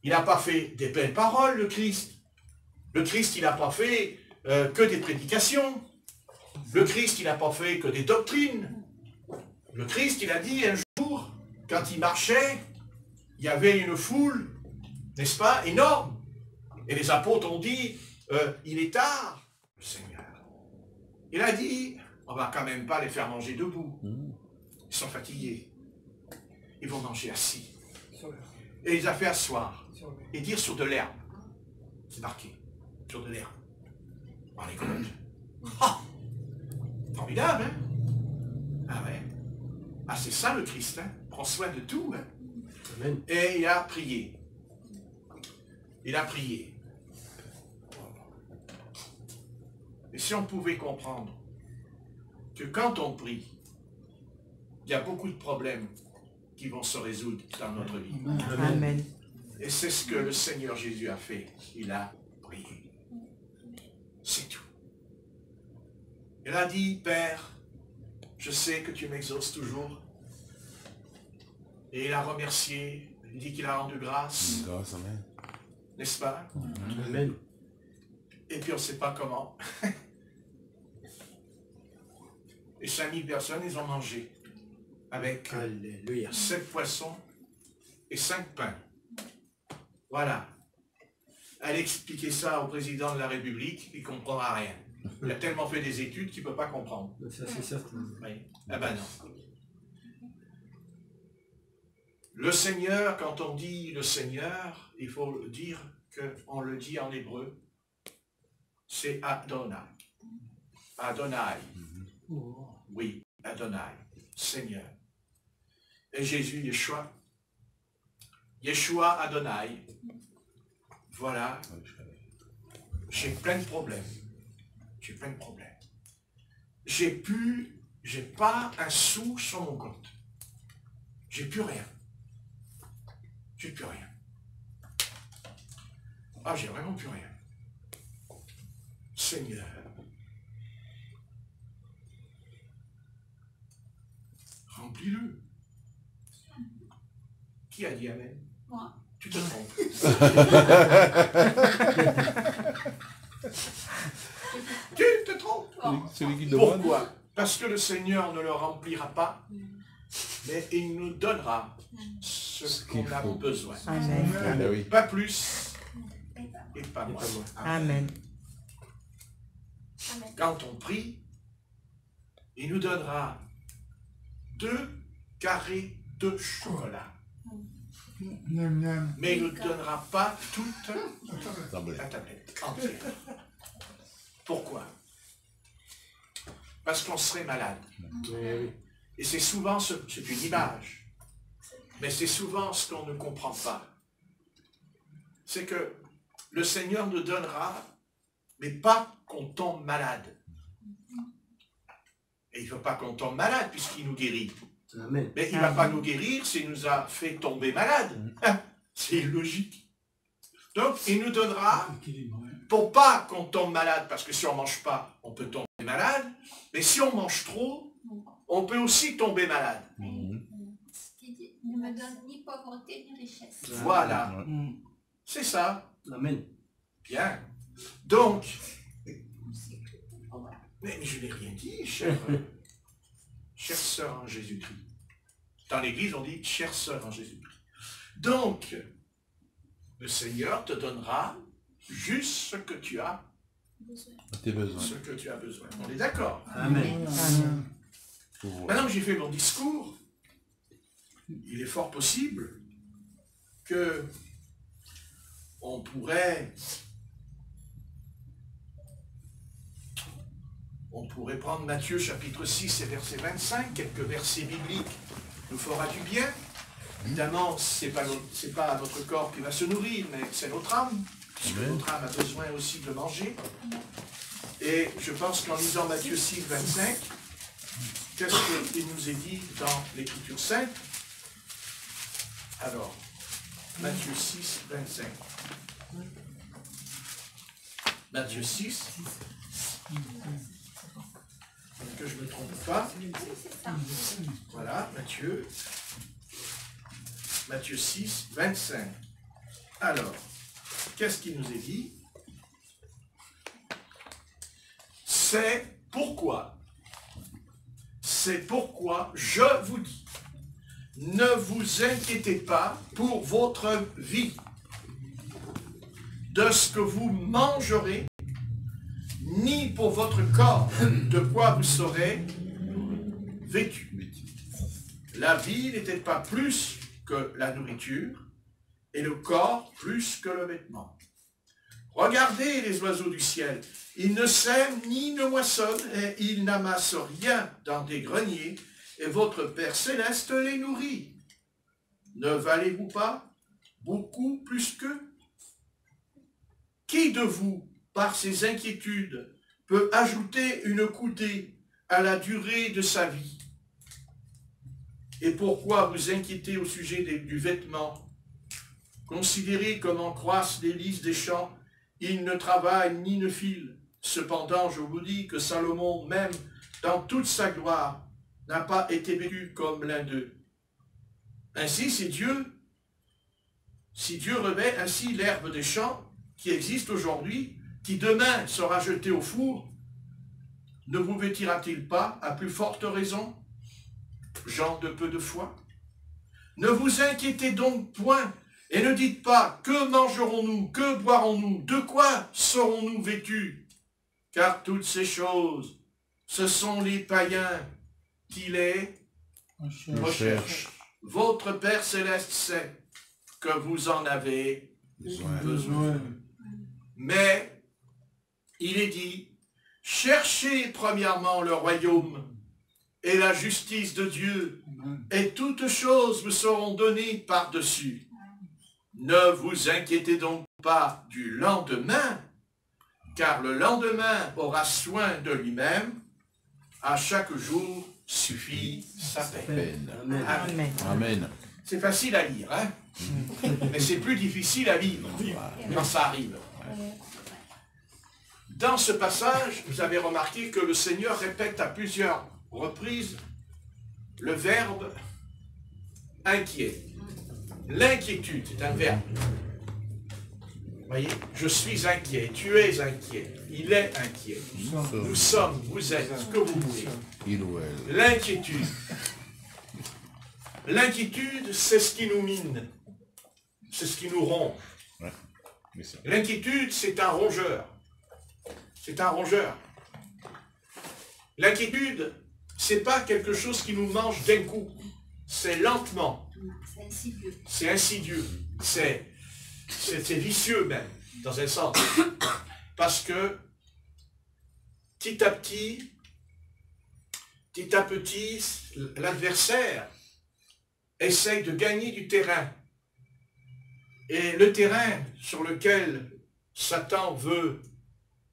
Speaker 1: Il n'a pas fait des belles paroles, le Christ. Le Christ, il n'a pas fait que des prédications. Le Christ, il n'a pas fait que des doctrines. Le Christ, il a dit un jour, quand il marchait, il y avait une foule, n'est-ce pas, énorme. Et les apôtres ont dit, il est tard, le Seigneur. Il a dit, on ne va quand même pas les faire manger debout. Ils sont fatigués. Ils vont manger assis. Et il les a fait asseoir. Et dire sur de l'herbe. C'est marqué. Sur de l'herbe. Par les comptes. Ah, formidable, hein? Ah ouais. Ah, c'est ça le Christ, hein? Prend soin de tout, hein?
Speaker 2: Amen.
Speaker 1: Et il a prié. Il a prié. Et si on pouvait comprendre que quand on prie, il y a beaucoup de problèmes qui vont se résoudre dans notre vie.
Speaker 2: Amen.
Speaker 1: Et c'est ce que le Seigneur Jésus a fait. Il a prié. C'est tout. Il a dit, Père, je sais que tu m'exauces toujours. Et il a remercié. Il dit qu'il a rendu grâce.
Speaker 3: Grâce, amen.
Speaker 1: N'est-ce pas?
Speaker 2: Amen.
Speaker 1: Et puis on ne sait pas comment. Et 5000 personnes, ils ont mangé. Avec
Speaker 2: Alléluia.
Speaker 1: 7 poissons et 5 pains. Voilà. Allez expliquer ça au président de la République, il ne comprendra rien. Il a tellement fait des études qu'il ne peut pas comprendre.
Speaker 2: Ça, c'est certain.
Speaker 1: Oui. Ah ben non. Le Seigneur, quand on dit le Seigneur, il faut dire qu'on le dit en hébreu, c'est Adonai. Adonai. Oui, Adonai, Seigneur. Et Jésus, Yeshua. Yeshua Adonai. Voilà. J'ai plein de problèmes. J'ai plein de problèmes. J'ai pas un sou sur mon compte. J'ai plus rien. J'ai plus rien. Ah, j'ai vraiment plus rien. Seigneur. Remplis-le. Qui a dit Amen?
Speaker 4: Moi.
Speaker 1: Tu te trompes.
Speaker 5: celui qui demande.
Speaker 1: Pourquoi? Parce que le Seigneur ne le remplira pas, mais il nous donnera ce qu'on a besoin.
Speaker 2: Amen.
Speaker 5: Ah, oui.
Speaker 1: Pas plus et pas moins.
Speaker 2: Amen.
Speaker 1: Quand on prie, il nous donnera 2 carrés de chocolat. Mais il ne nous donnera pas toute la tablette entière. Pourquoi? Parce qu'on serait malade. Et c'est souvent, c'est une image, mais c'est souvent ce qu'on ne comprend pas. C'est que le Seigneur nous donnera, mais pas qu'on tombe malade. Et il ne veut pas qu'on tombe malade puisqu'il nous guérit.
Speaker 2: Amen.
Speaker 1: Mais il ne va pas nous guérir s'il nous a fait tomber malade. C'est illogique. Donc, il nous donnera pour pas qu'on tombe malade, parce que si on ne mange pas, on peut tomber malade. Mais si on mange trop, on peut aussi tomber malade.
Speaker 4: Il ne me donne ni pauvreté ni richesse.
Speaker 1: Voilà. C'est ça.
Speaker 2: Amen.
Speaker 1: Bien. Donc, mais je n'ai rien dit, chère sœur en Jésus-Christ. Dans l'église, on dit chère sœur en Jésus-Christ. Donc, le Seigneur te donnera juste ce que tu as
Speaker 5: Tes besoins.
Speaker 1: ce que tu as besoin. On est d'accord?
Speaker 2: Amen.
Speaker 1: Maintenant que j'ai fait mon discours, il est fort possible que on pourrait prendre Matthieu chapitre 6 et verset 25, quelques versets bibliques nous fera du bien. Évidemment, ce n'est pas notre corps qui va se nourrir, mais c'est notre âme, puisque notre âme a besoin aussi de manger. Et je pense qu'en lisant Matthieu 6, 25, qu'est-ce qu'il nous est dit dans l'Écriture sainte? Alors, Matthieu 6, 25. Matthieu 6, que je ne me trompe pas. Voilà, Matthieu 6, 25. Alors, qu'est-ce qu'il nous est dit? C'est pourquoi je vous dis, ne vous inquiétez pas pour votre vie, de ce que vous mangerez, ni pour votre corps, de quoi vous serez vêtus. La vie n'est-elle pas plus que la nourriture, et le corps plus que le vêtement? Regardez les oiseaux du ciel, ils ne sèment ni ne moissonnent, et ils n'amassent rien dans des greniers, et votre Père céleste les nourrit. Ne valez-vous pas beaucoup plus qu'eux? Qui de vous, par ses inquiétudes, peut ajouter une coudée à la durée de sa vie? Et pourquoi vous inquiétez au sujet du vêtement? Considérez comment croissent les lys des champs, ils ne travaillent ni ne filent. Cependant, je vous dis que Salomon, même dans toute sa gloire, n'a pas été vêtu comme l'un d'eux. Ainsi, si Dieu revêt ainsi l'herbe des champs, qui existe aujourd'hui, qui demain sera jeté au four, ne vous vêtira-t-il pas à plus forte raison, gens de peu de foi? Ne vous inquiétez donc point, et ne dites pas, que mangerons-nous, que boirons-nous, de quoi serons-nous vêtus? Car toutes ces choses, ce sont les païens qui les recherchent. Votre Père Céleste sait que vous en avez besoin. Mais, il est dit, cherchez premièrement le royaume et la justice de Dieu, et toutes choses vous seront données par-dessus. Ne vous inquiétez donc pas du lendemain, car le lendemain aura soin de lui-même. À chaque jour suffit sa peine.
Speaker 2: Amen.
Speaker 5: Amen.
Speaker 1: C'est facile à lire, hein? Mais c'est plus difficile à vivre quand ça arrive. Dans ce passage, vous avez remarqué que le Seigneur répète à plusieurs reprises le verbe inquiet. L'inquiétude, c'est un verbe. Voyez, je suis inquiet, tu es inquiet, il est inquiet. Nous sommes, vous êtes, ce que vous voulez.
Speaker 5: Il ou elle.
Speaker 1: L'inquiétude. L'inquiétude, c'est ce qui nous mine. C'est ce qui nous ronge.
Speaker 5: Ouais. Mais ça.
Speaker 1: L'inquiétude, c'est un rongeur. C'est un rongeur. L'inquiétude, c'est pas quelque chose qui nous mange d'un coup. C'est lentement.
Speaker 4: C'est insidieux.
Speaker 1: C'est insidieux. C'est vicieux même, dans un sens. Parce que, petit à petit, l'adversaire essaye de gagner du terrain. Et le terrain sur lequel Satan veut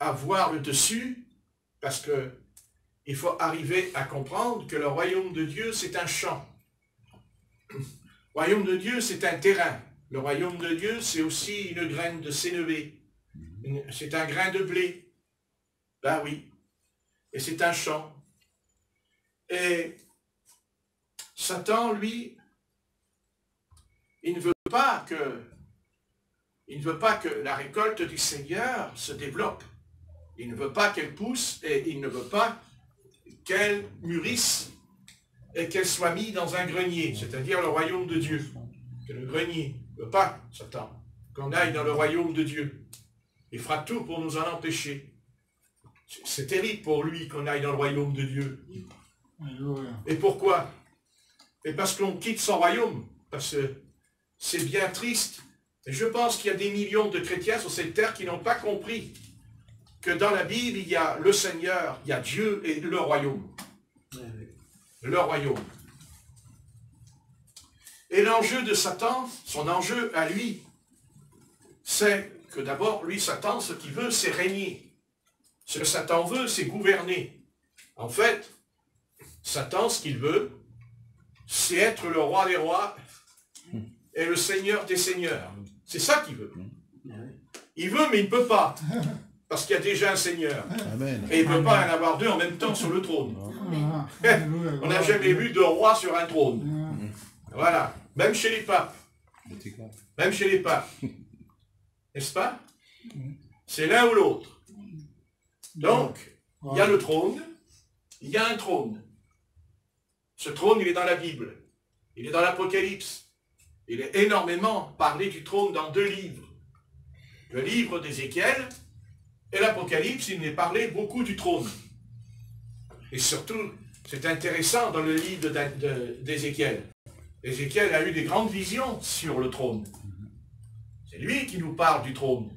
Speaker 1: avoir le dessus, parce que il faut arriver à comprendre que le royaume de Dieu, c'est un champ. Le royaume de Dieu, c'est un terrain. Le royaume de Dieu, c'est aussi une graine de sénévé. C'est un grain de blé. Ben oui. Et c'est un champ. Et Satan, lui, il ne veut pas que la récolte du Seigneur se développe. Il ne veut pas qu'elle pousse et il ne veut pas qu'elle mûrisse et qu'elle soit mise dans un grenier, c'est-à-dire le royaume de Dieu. Que le grenier ne veut pas, Satan, qu'on aille dans le royaume de Dieu. Il fera tout pour nous en empêcher. C'est terrible pour lui qu'on aille dans le royaume de Dieu. Et pourquoi? Et parce qu'on quitte son royaume, parce que c'est bien triste. Et je pense qu'il y a des millions de chrétiens sur cette terre qui n'ont pas compris que dans la Bible, il y a le Seigneur, il y a Dieu et le royaume. Le royaume. Et l'enjeu de Satan, son enjeu à lui, c'est que d'abord, lui, Satan, ce qu'il veut, c'est régner. Ce que Satan veut, c'est gouverner. En fait, Satan, ce qu'il veut, c'est être le roi des rois et le seigneur des seigneurs. C'est ça qu'il veut. Il veut, mais il ne peut pas. Parce qu'il y a déjà un seigneur.
Speaker 5: Amen.
Speaker 1: Et il ne peut pas en avoir deux en même temps sur le trône. On n'a jamais vu de roi sur un trône. Voilà. Même chez les papes. Même chez les papes. N'est-ce pas? C'est l'un ou l'autre. Donc, il y a le trône, il y a un trône. Ce trône, il est dans la Bible. Il est dans l'Apocalypse. Il est énormément parlé du trône dans 2 livres. Le livre d'Ézéchiel et l'Apocalypse, il est parlé beaucoup du trône. Et surtout, c'est intéressant dans le livre d'Ézéchiel. Ézéchiel a eu des grandes visions sur le trône. C'est lui qui nous parle du trône.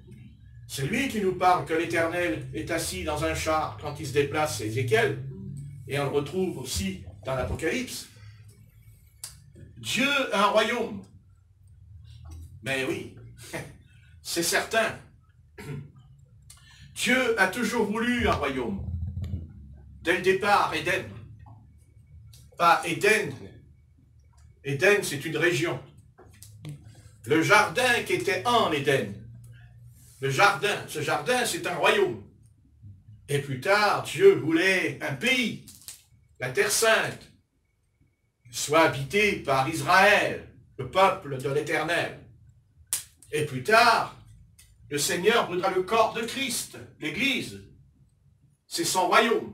Speaker 1: C'est lui qui nous parle que l'Éternel est assis dans un char quand il se déplace, c'est Ézéchiel. Et on le retrouve aussi dans l'Apocalypse. Dieu a un royaume. Mais oui, c'est certain. Dieu a toujours voulu un royaume. Dès le départ, Éden. Pas Éden. Éden, c'est une région. Le jardin qui était en Éden. Le jardin, ce jardin, c'est un royaume. Et plus tard, Dieu voulait un pays, la Terre Sainte, soit habité par Israël, le peuple de l'Éternel. Et plus tard, le Seigneur voudra le corps de Christ, l'Église. C'est son royaume.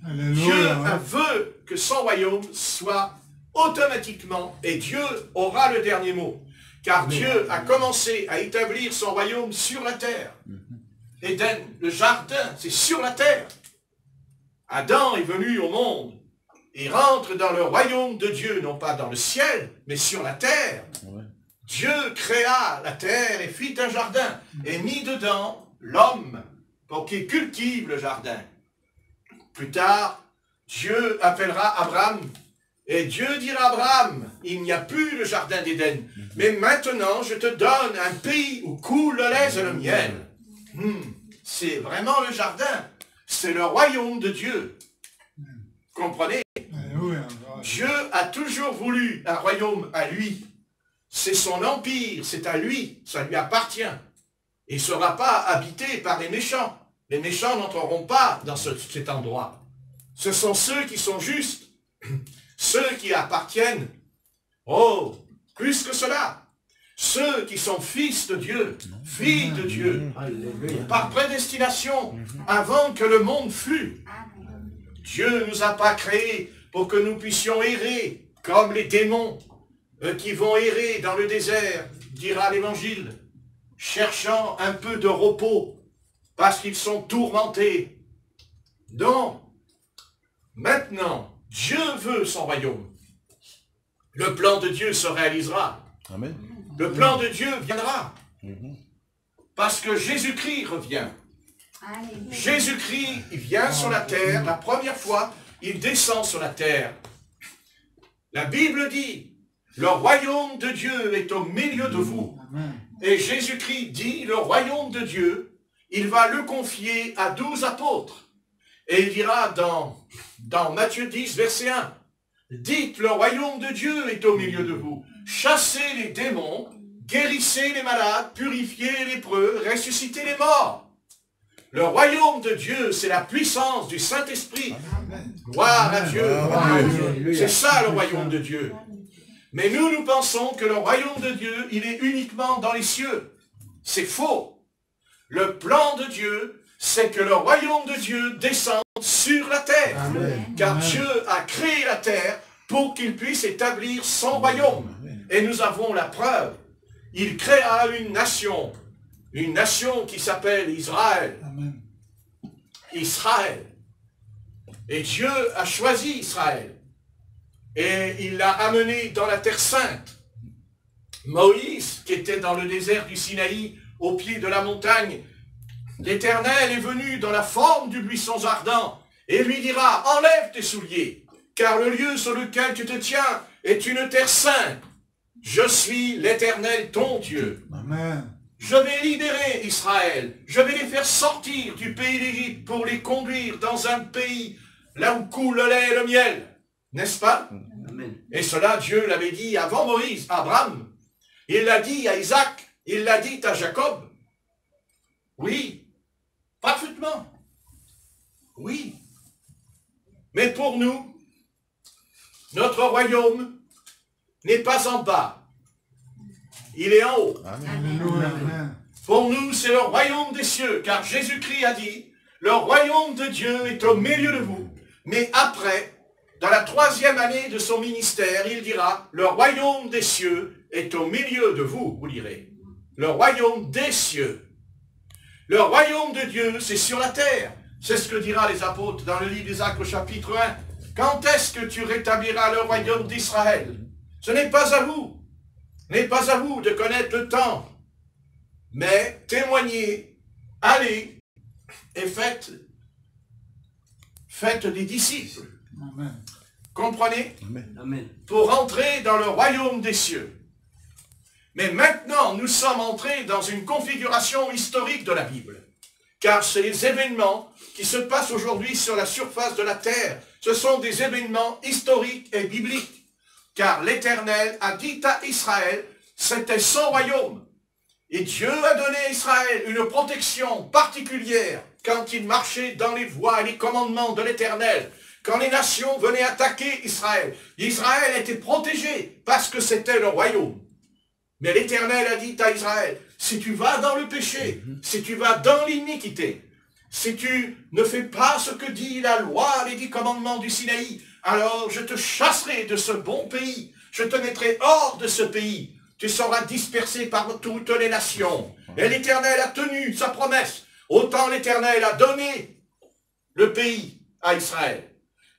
Speaker 4: Amen.
Speaker 1: Dieu veut que son royaume soit automatiquement, et Dieu aura le dernier mot. Car Dieu a commencé à établir son royaume sur la terre. Éden, le jardin, c'est sur la terre. Adam est venu au monde. Il rentre dans le royaume de Dieu, non pas dans le ciel, mais sur la terre.
Speaker 5: Ouais.
Speaker 1: Dieu créa la terre et fit un jardin, et mit dedans l'homme pour qu'il cultive le jardin. Plus tard, Dieu appellera Abraham, et Dieu dira à Abraham, il n'y a plus le jardin d'Éden, mais maintenant je te donne un pays où coule le lait et le miel. C'est vraiment le jardin, c'est le royaume de Dieu. Comprenez? Dieu a toujours voulu un royaume à lui. C'est son empire, c'est à lui, ça lui appartient. Il ne sera pas habité par les méchants. Les méchants n'entreront pas dans cet endroit. Ce sont ceux qui sont justes, ceux qui appartiennent, oh, plus que cela, ceux qui sont fils de Dieu, filles de Dieu,
Speaker 2: Alléluia.
Speaker 1: par prédestination, avant que le monde fût. Dieu ne nous a pas créés pour que nous puissions errer comme les démons qui vont errer dans le désert, dira l'Évangile, cherchant un peu de repos parce qu'ils sont tourmentés. Donc, maintenant, Dieu veut son royaume. Le plan de Dieu se réalisera.
Speaker 5: Amen.
Speaker 1: Le plan de Dieu viendra. Parce que Jésus-Christ revient. Jésus-Christ, il vient sur la terre, la première fois, il descend sur la terre. La Bible dit, le royaume de Dieu est au milieu de vous. Et Jésus-Christ dit, le royaume de Dieu, il va le confier à 12 apôtres. Et il dira dans Matthieu 10, verset 1, dites, le royaume de Dieu est au milieu de vous. Chassez les démons, guérissez les malades, purifiez les lépreux, ressuscitez les morts. Le royaume de Dieu, c'est la puissance du Saint-Esprit. Gloire à Dieu. C'est ça le royaume de Dieu. Mais nous pensons que le royaume de Dieu, il est uniquement dans les cieux. C'est faux. Le plan de Dieu, c'est que le royaume de Dieu descende sur la terre. Car Dieu a créé la terre pour qu'il puisse établir son royaume. Et nous avons la preuve. Il créa une nation qui s'appelle Israël. Israël. Et Dieu a choisi Israël. Et il l'a amené dans la terre sainte. Moïse, qui était dans le désert du Sinaï, au pied de la montagne, l'Éternel est venu dans la forme du buisson ardent et lui dira, enlève tes souliers, car le lieu sur lequel tu te tiens est une terre sainte. Je suis l'Éternel ton Dieu.
Speaker 3: Amen.
Speaker 1: Je vais libérer Israël. Je vais les faire sortir du pays d'Égypte pour les conduire dans un pays là où coule le lait et le miel. N'est-ce pas?
Speaker 2: Amen.
Speaker 1: Et cela, Dieu l'avait dit avant Moïse, Abraham. Il l'a dit à Isaac. Il l'a dit à Jacob. Oui, parfaitement. Oui. Mais pour nous, notre royaume n'est pas en bas. Il est en haut.
Speaker 3: Amen.
Speaker 1: Pour nous, c'est le royaume des cieux, car Jésus-Christ a dit, le royaume de Dieu est au milieu de vous. Mais après, dans la 3e année de son ministère, il dira, le royaume des cieux est au milieu de vous, vous direz. Le royaume des cieux. Le royaume de Dieu, c'est sur la terre. C'est ce que dira les apôtres dans le livre des Actes au chapitre 1. Quand est-ce que tu rétabliras le royaume d'Israël? Ce n'est pas à vous. Ce n'est pas à vous de connaître le temps. Mais témoignez, allez et faites des disciples.
Speaker 3: Amen.
Speaker 1: Comprenez?
Speaker 2: Amen.
Speaker 1: Pour entrer dans le royaume des cieux. Mais maintenant, nous sommes entrés dans une configuration historique de la Bible. Car c'est les événements qui se passent aujourd'hui sur la surface de la terre. Ce sont des événements historiques et bibliques. Car l'Éternel a dit à Israël, c'était son royaume. Et Dieu a donné à Israël une protection particulière quand il marchait dans les voies et les commandements de l'Éternel. Quand les nations venaient attaquer Israël, Israël était protégé parce que c'était le royaume. Mais l'Éternel a dit à Israël, si tu vas dans le péché, si tu vas dans l'iniquité, si tu ne fais pas ce que dit la loi, les 10 commandements du Sinaï, alors je te chasserai de ce bon pays, je te mettrai hors de ce pays, tu seras dispersé par toutes les nations. Et l'Éternel a tenu sa promesse, autant l'Éternel a donné le pays à Israël.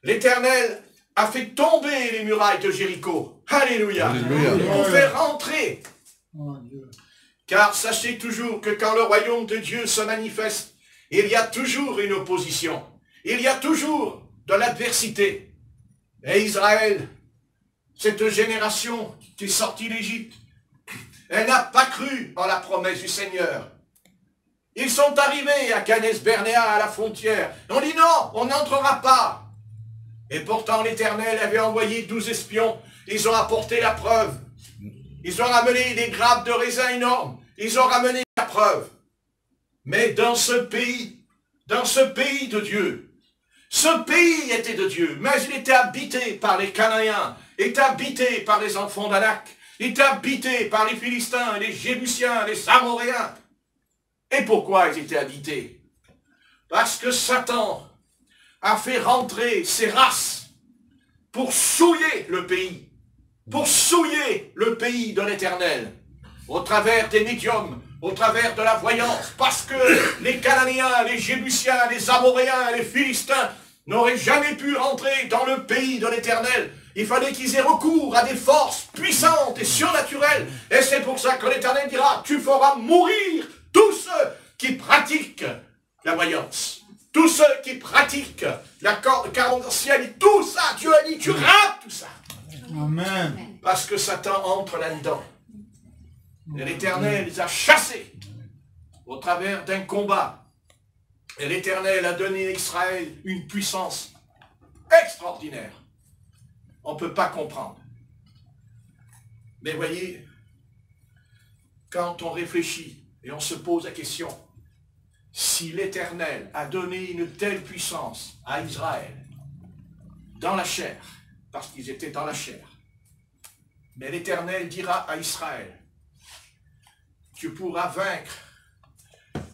Speaker 1: L'Éternel a fait tomber les murailles de Jéricho. Alléluia.
Speaker 5: Alléluia.
Speaker 1: Pour faire rentrer.
Speaker 3: Oh, Dieu.
Speaker 1: Car sachez toujours que quand le royaume de Dieu se manifeste, il y a toujours une opposition. Il y a toujours de l'adversité. Et Israël, cette génération qui est sortie d'Égypte, elle n'a pas cru en la promesse du Seigneur. Ils sont arrivés à Kadesh-Barnéa, à la frontière. On dit non, on n'entrera pas. Et pourtant l'Éternel avait envoyé 12 espions. Ils ont apporté la preuve. Ils ont ramené des grappes de raisins énormes. Ils ont ramené la preuve. Mais dans ce pays de Dieu, ce pays était de Dieu, mais il était habité par les Cananéens, était habité par les enfants d'Anak, Il était habité par les Philistins, les Jébusiens, les Amoréens. Et pourquoi ils étaient habités? Parce que Satan a fait rentrer ses races pour souiller le pays. Pour souiller le pays de l'Éternel. Au travers des médiums, au travers de la voyance. Parce que les Cananéens, les Jébusiens, les Amoréens, les Philistins n'auraient jamais pu rentrer dans le pays de l'Éternel. Il fallait qu'ils aient recours à des forces puissantes et surnaturelles. Et c'est pour ça que l'Éternel dira, tu feras mourir tous ceux qui pratiquent la voyance. Tous ceux qui pratiquent la corde carentielle, tout ça, Dieu a dit, tu rates tout ça.
Speaker 3: Amen.
Speaker 1: Parce que Satan entre là-dedans. Et l'Éternel les a chassés au travers d'un combat. Et l'Éternel a donné à Israël une puissance extraordinaire. On ne peut pas comprendre. Mais voyez, quand on réfléchit et on se pose la question, si l'Éternel a donné une telle puissance à Israël, dans la chair, parce qu'ils étaient dans la chair, mais l'Éternel dira à Israël, tu pourras vaincre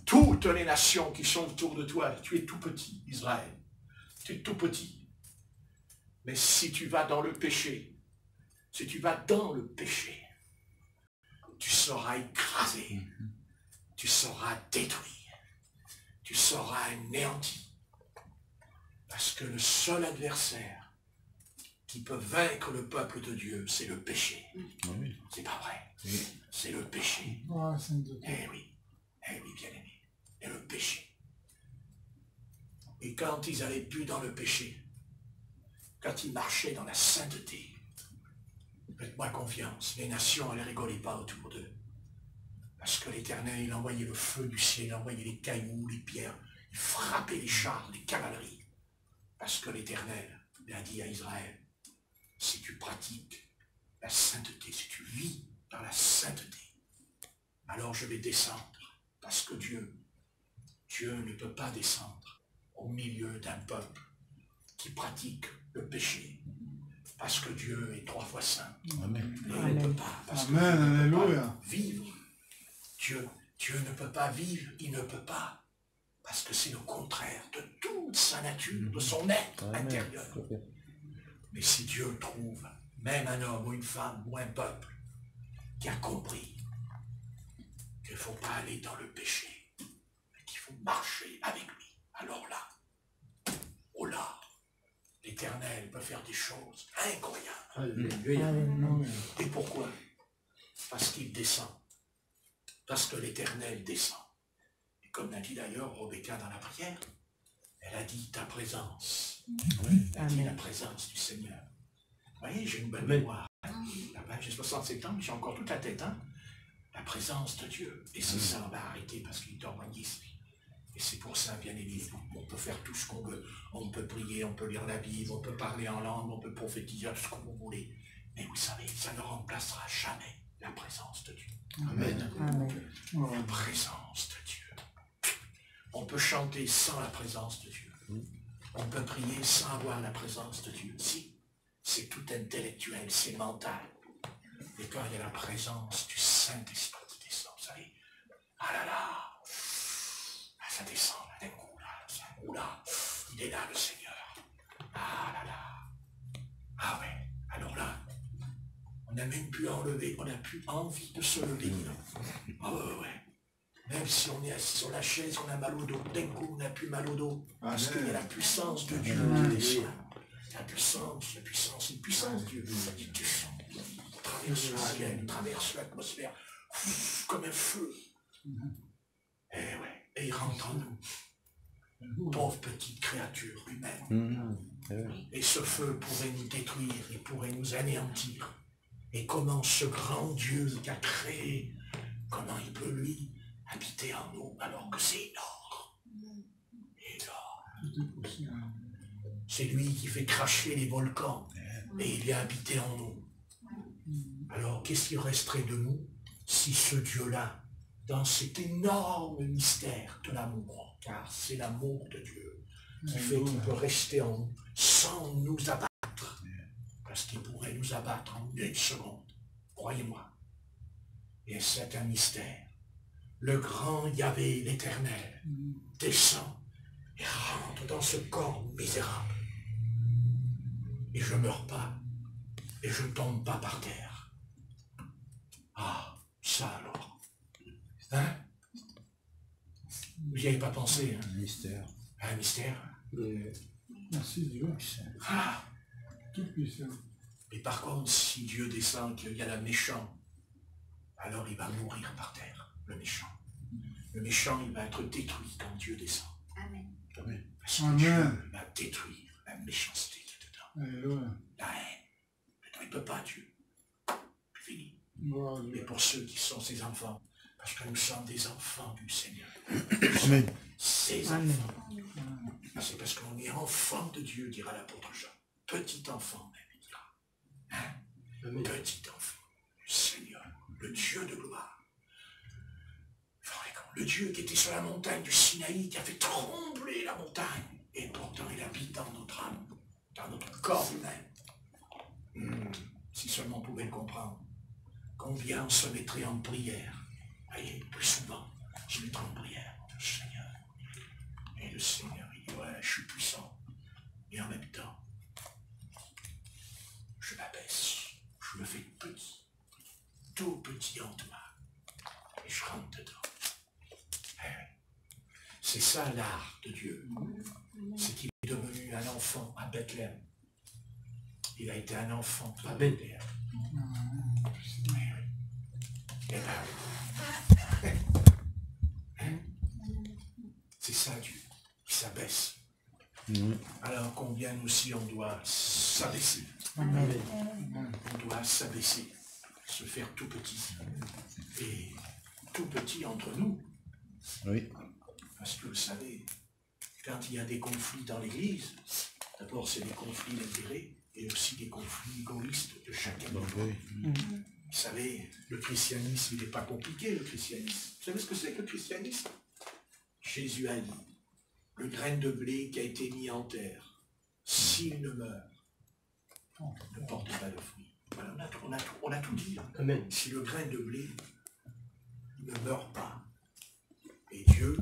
Speaker 1: toutes les nations qui sont autour de toi. Tu es tout petit, Israël. Tu es tout petit. Mais si tu vas dans le péché, si tu vas dans le péché, tu seras écrasé, tu seras détruit, tu seras anéanti. Parce que le seul adversaire qui peut vaincre le peuple de Dieu, c'est le péché.
Speaker 5: Oui.
Speaker 1: C'est pas vrai.
Speaker 5: Oui.
Speaker 1: C'est le péché.
Speaker 3: Oh, Saint-Dieu.
Speaker 1: Eh oui, bien-aimé, et le péché. Et quand ils allaient plus dans le péché, quand ils marchaient dans la sainteté, faites-moi confiance, les nations, elles ne rigolaient pas autour d'eux. Parce que l'Éternel, il envoyait le feu du ciel, il envoyait les cailloux, les pierres, il frappait les chars, les cavaleries. Parce que l'Éternel a dit à Israël, si tu pratiques la sainteté, si tu vis dans la sainteté, alors je vais descendre. Parce que Dieu ne peut pas descendre au milieu d'un peuple qui pratique le péché. Parce que Dieu est 3 fois saint.
Speaker 5: Amen.
Speaker 1: Et il ne peut pas. Parce que
Speaker 3: Amen,
Speaker 1: Dieu ne peut
Speaker 3: alléluia.
Speaker 1: pas vivre. Dieu ne peut pas vivre, il ne peut pas. Parce que c'est le contraire de toute sa nature, de son être
Speaker 5: Amen.
Speaker 1: intérieur. Mais si Dieu trouve même un homme ou une femme ou un peuple qui a compris qu'il ne faut pas aller dans le péché, mais qu'il faut marcher avec lui, alors là, oh là, l'Éternel peut faire des choses incroyables.
Speaker 2: Alléluia.
Speaker 1: Et pourquoi? Parce qu'il descend. Parce que l'Éternel descend. Et comme l'a dit d'ailleurs Rebecca dans la prière, elle a dit ta présence. Elle a dit la présence du Seigneur. Vous voyez, j'ai une bonne
Speaker 2: Amen.
Speaker 1: mémoire. J'ai 67 ans, mais j'ai encore toute la tête. Hein? La présence de Dieu. Et c'est ça, on va arrêter parce qu'il dort en guise. Et c'est pour ça, bien aimé, on peut faire tout ce qu'on veut. On peut prier, on peut lire la Bible, on peut parler en langue, on peut prophétiser, ce que vous voulez. Mais vous savez, ça ne remplacera jamais la présence de Dieu.
Speaker 2: Amen.
Speaker 1: La présence de Dieu. On peut chanter sans la présence de Dieu. On peut prier sans avoir la présence de Dieu. Si, c'est tout intellectuel, c'est mental. Et quand il y a la présence du Saint-Esprit qui descend, vous savez, ah là là, ça descend là d'un coup, là, il est là le Seigneur. Ah là là, ah ouais, alors là, on n'a même plus enlevé, on n'a plus envie de se lever. Ah ouais. Même si on est assis sur la chaise, on a mal au dos, d'un coup on n'a plus mal au dos. Parce qu'il y a la puissance de Dieu qui descend. La puissance, une puissance de Dieu. Il descend, il traverse le ciel, il traverse l'atmosphère, comme un feu. Et ouais, et il rentre en nous. Pauvre petite créature humaine. Et ce feu pourrait nous détruire, il pourrait nous anéantir. Et comment ce grand Dieu qui a créé, comment il peut lui habiter en nous alors que c'est énorme. Énorme. C'est lui qui fait cracher les volcans et il vient habiter en nous. Alors qu'est-ce qui resterait de nous si ce Dieu-là, dans cet énorme mystère de l'amour, car c'est l'amour de Dieu qui fait qu'il peut rester en nous sans nous abattre, parce qu'il pourrait nous abattre en une seconde. croyez-moi. Et c'est un mystère. Le grand Yahvé, l'Éternel, descend et rentre dans ce corps misérable. Et je ne meurs pas, et je ne tombe pas par terre. Ah, ça alors. Hein? Vous n'y avez pas pensé, hein?
Speaker 5: Mystère.
Speaker 1: Un mystère.
Speaker 3: Merci Dieu.
Speaker 1: Ah.
Speaker 3: Tout puissant.
Speaker 1: Et par contre, si Dieu descend, qu'il y a le méchant, alors il va mourir par terre, le méchant. Le méchant, il va être détruit quand Dieu descend.
Speaker 4: Amen.
Speaker 1: Parce que
Speaker 3: Amen.
Speaker 1: Dieu va détruire la méchanceté qui est dedans.
Speaker 3: Alléluia.
Speaker 1: La haine. Maintenant, il ne peut pas, Dieu. C'est fini.
Speaker 3: Gloire à
Speaker 1: Mais
Speaker 3: Dieu.
Speaker 1: pour ceux qui sont ses enfants, parce que nous sommes des enfants du Seigneur.
Speaker 5: Amen.
Speaker 1: Ses
Speaker 2: Amen.
Speaker 1: enfants. C'est parce qu'on est enfant de Dieu, dira l'apôtre Jean. Petit enfant, même, il dira. Hein?
Speaker 2: Amen.
Speaker 1: Petit enfant, le Seigneur, le Dieu de gloire. Le Dieu qui était sur la montagne du Sinaï, qui a fait trembler la montagne. Et pourtant, il habite dans notre âme, dans notre corps humain. Si seulement on pouvait le comprendre. Combien on se mettrait en prière. Voyez, plus souvent, je me mettrais en prière, le Seigneur. Et le Seigneur, il dit, ouais, je suis puissant. Et en même temps, je m'abaisse, je me fais petit, tout petit en toi. Et je rentre dedans. C'est ça l'art de Dieu. C'est qu'il est devenu un enfant à Bethléem. Il a été un enfant à
Speaker 2: Amen.
Speaker 1: Bethléem. Et c'est ça Dieu, qui s'abaisse. Alors combien aussi on doit s'abaisser.
Speaker 2: Amen.
Speaker 1: On doit s'abaisser, se faire tout petit. Et tout petit entre nous.
Speaker 5: Oui.
Speaker 1: Parce que vous savez, quand il y a des conflits dans l'Église, d'abord c'est des conflits d'intérêts et aussi des conflits égoïstes de chacun.
Speaker 5: Oui.
Speaker 1: Vous savez, le christianisme, il n'est pas compliqué, le christianisme. Vous savez ce que c'est que le christianisme? Jésus a dit, le grain de blé qui a été mis en terre, s'il ne meurt, ne porte pas de fruits. Voilà, on a tout dit.
Speaker 2: Amen.
Speaker 1: Si le grain de blé ne meurt pas, et Dieu,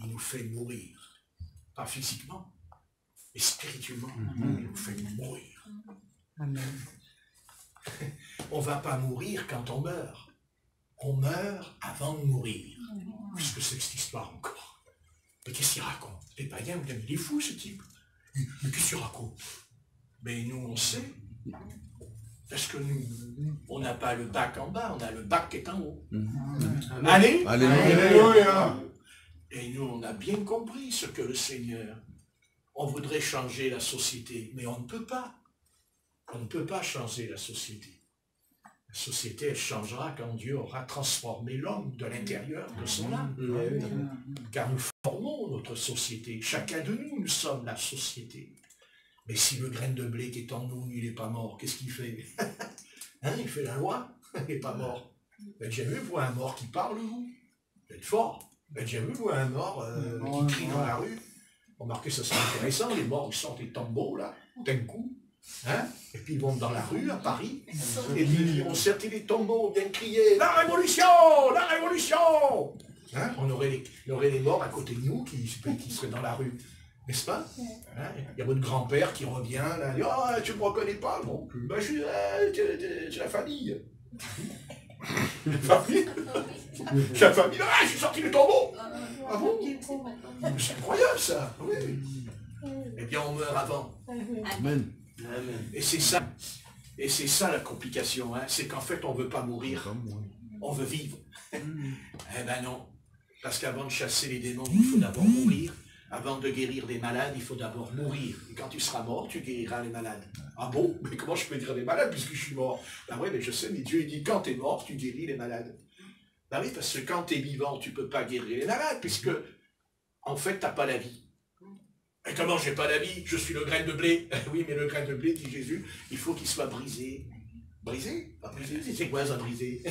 Speaker 1: il nous fait mourir. Pas physiquement, mais spirituellement, il nous fait mourir.
Speaker 2: Amen.
Speaker 1: On ne va pas mourir quand on meurt. On meurt avant de mourir. Qu'est-ce que c'est que cette histoire encore? Mais qu'est-ce qu'il raconte? Les païens, il est fou ce type. Mais qu'est-ce qu'il raconte? Mais nous, on sait. Parce que nous, on n'a pas le bac en bas, on a le bac qui est en haut. Allez!
Speaker 3: Alléluia.
Speaker 1: Et nous, on a bien compris ce que le Seigneur, on voudrait changer la société, mais on ne peut pas. On ne peut pas changer la société. La société, elle changera quand Dieu aura transformé l'homme de l'intérieur de son âme. Car nous formons notre société. Chacun de nous, nous sommes la société. Mais si le grain de blé qui est en nous, il n'est pas mort, qu'est-ce qu'il fait? Hein, il fait la loi, il n'est pas mort. Vous avez jamais vu un mort qui parle, vous? Vous êtes fort. Vous avez jamais vu un mort qui crie dans la rue? Remarquez, ça serait intéressant, les morts, ils sortent les tambours, là, d'un coup. Hein? Et puis ils vont dans la rue, à Paris, et puis ils vont sortir les tambours, bien crier « La révolution! La révolution !» Hein? On aurait les morts à côté de nous qui seraient dans la rue. N'est-ce pas? Hein? Il y a votre grand-père qui revient, là, dit, oh, tu ne me reconnais pas? Non, ben, je suis la famille. La famille? La famille? Ah, je suis sorti du tombeau! Ah bon? C'est incroyable ça! Oui. Eh bien, on meurt avant.
Speaker 5: Amen.
Speaker 1: Et c'est ça la complication, hein? C'est qu'en fait, on ne veut pas mourir, on veut vivre. Eh ben non, parce qu'avant de chasser les démons, il faut d'abord mourir. Avant de guérir les malades, il faut d'abord mourir. Et quand tu seras mort, tu guériras les malades. Ah bon? Mais comment je peux guérir les malades puisque je suis mort? Ben oui, mais je sais, mais Dieu il dit, quand tu es mort, tu guéris les malades. Ben oui, parce que quand tu es vivant, tu ne peux pas guérir les malades, puisque, en fait, tu n'as pas la vie. Et comment j'ai pas la vie? Je suis le grain de blé. Oui, mais le grain de blé, dit Jésus, il faut qu'il soit brisé. Brisé? Pas brisé? C'est quoi ça, brisé?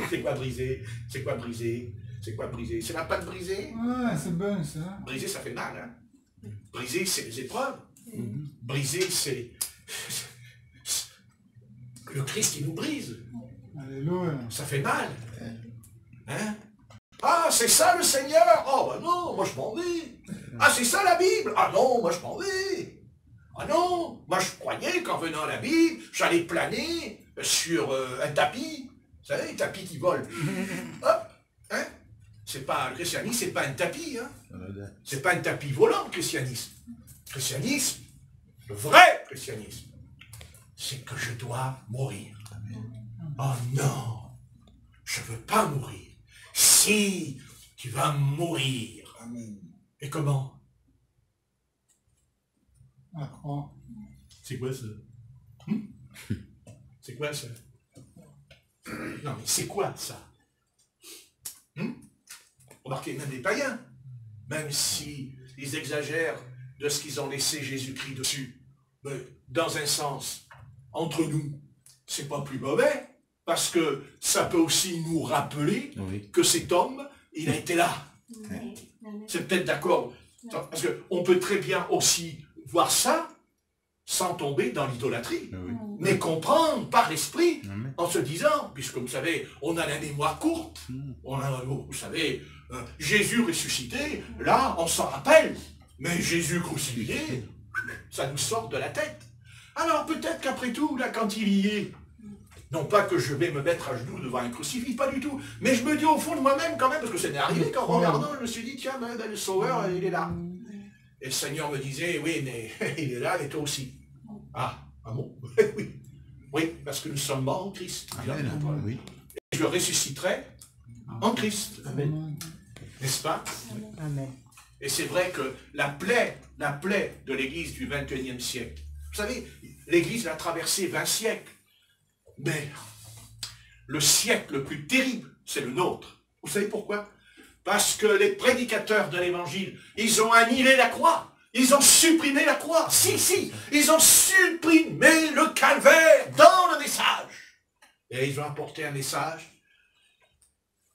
Speaker 1: C'est quoi brisé? C'est quoi brisé? C'est quoi brisé? C'est la pâte brisée?
Speaker 3: Ouais, c'est bon ça.
Speaker 1: Brisé, ça fait mal, hein? Brisé, c'est les épreuves. Brisé, c'est... Le Christ, il nous brise.
Speaker 3: Alléluia.
Speaker 1: Ça fait mal. Hein? Ah, c'est ça le Seigneur? Oh, ben non, moi je m'en vais. Ah, c'est ça la Bible? Ah non, moi je m'en vais. Ah non, moi je croyais qu'en venant à la Bible, j'allais planer sur un tapis. Vous savez, les tapis qui volent. Hop, hein? C'est pas, le christianisme, c'est pas un tapis. Hein? C'est pas un tapis volant, le christianisme. Le christianisme, le vrai christianisme, c'est que je dois mourir. Oh non, je ne veux pas mourir. Si, tu vas mourir.
Speaker 3: Amen.
Speaker 1: Et comment?
Speaker 3: La croix.
Speaker 1: C'est quoi ça? C'est quoi ça? Non mais c'est quoi ça? Remarquez, même les païens, même si ils exagèrent de ce qu'ils ont laissé Jésus-Christ dessus, mais dans un sens, entre nous, c'est pas plus mauvais, parce que ça peut aussi nous rappeler que cet homme, il a été là. C'est peut-être d'accord, parce qu'on peut très bien aussi voir ça sans tomber dans l'idolâtrie, mais comprendre par l'esprit, en se disant, puisque vous savez, on a la mémoire courte, on a, vous savez, Jésus ressuscité, là, on s'en rappelle, mais Jésus crucifié, ça nous sort de la tête. Alors peut-être qu'après tout, là, quand il y est, non pas que je vais me mettre à genoux devant un crucifix, pas du tout, mais je me dis au fond de moi-même quand même, parce que ça m'est arrivé qu'en regardant, je me suis dit, tiens, ben, le Sauveur, il est là. Et le Seigneur me disait, oui, mais il est là et toi aussi. Ah bon? Oui. Oui, parce que nous sommes morts en Christ.
Speaker 5: Oui.
Speaker 1: Et je ressusciterai en Christ.
Speaker 2: Amen.
Speaker 1: N'est-ce pas?
Speaker 2: Amen.
Speaker 1: Et c'est vrai que la plaie de l'Église du XXIe siècle, vous savez, l'Église a traversé 20 siècles, mais le siècle le plus terrible, c'est le nôtre. Vous savez pourquoi? Parce que les prédicateurs de l'Évangile, ils ont annihilé la croix. Ils ont supprimé la croix. Si, ils ont supprimé le calvaire dans le message. Et ils ont apporté un message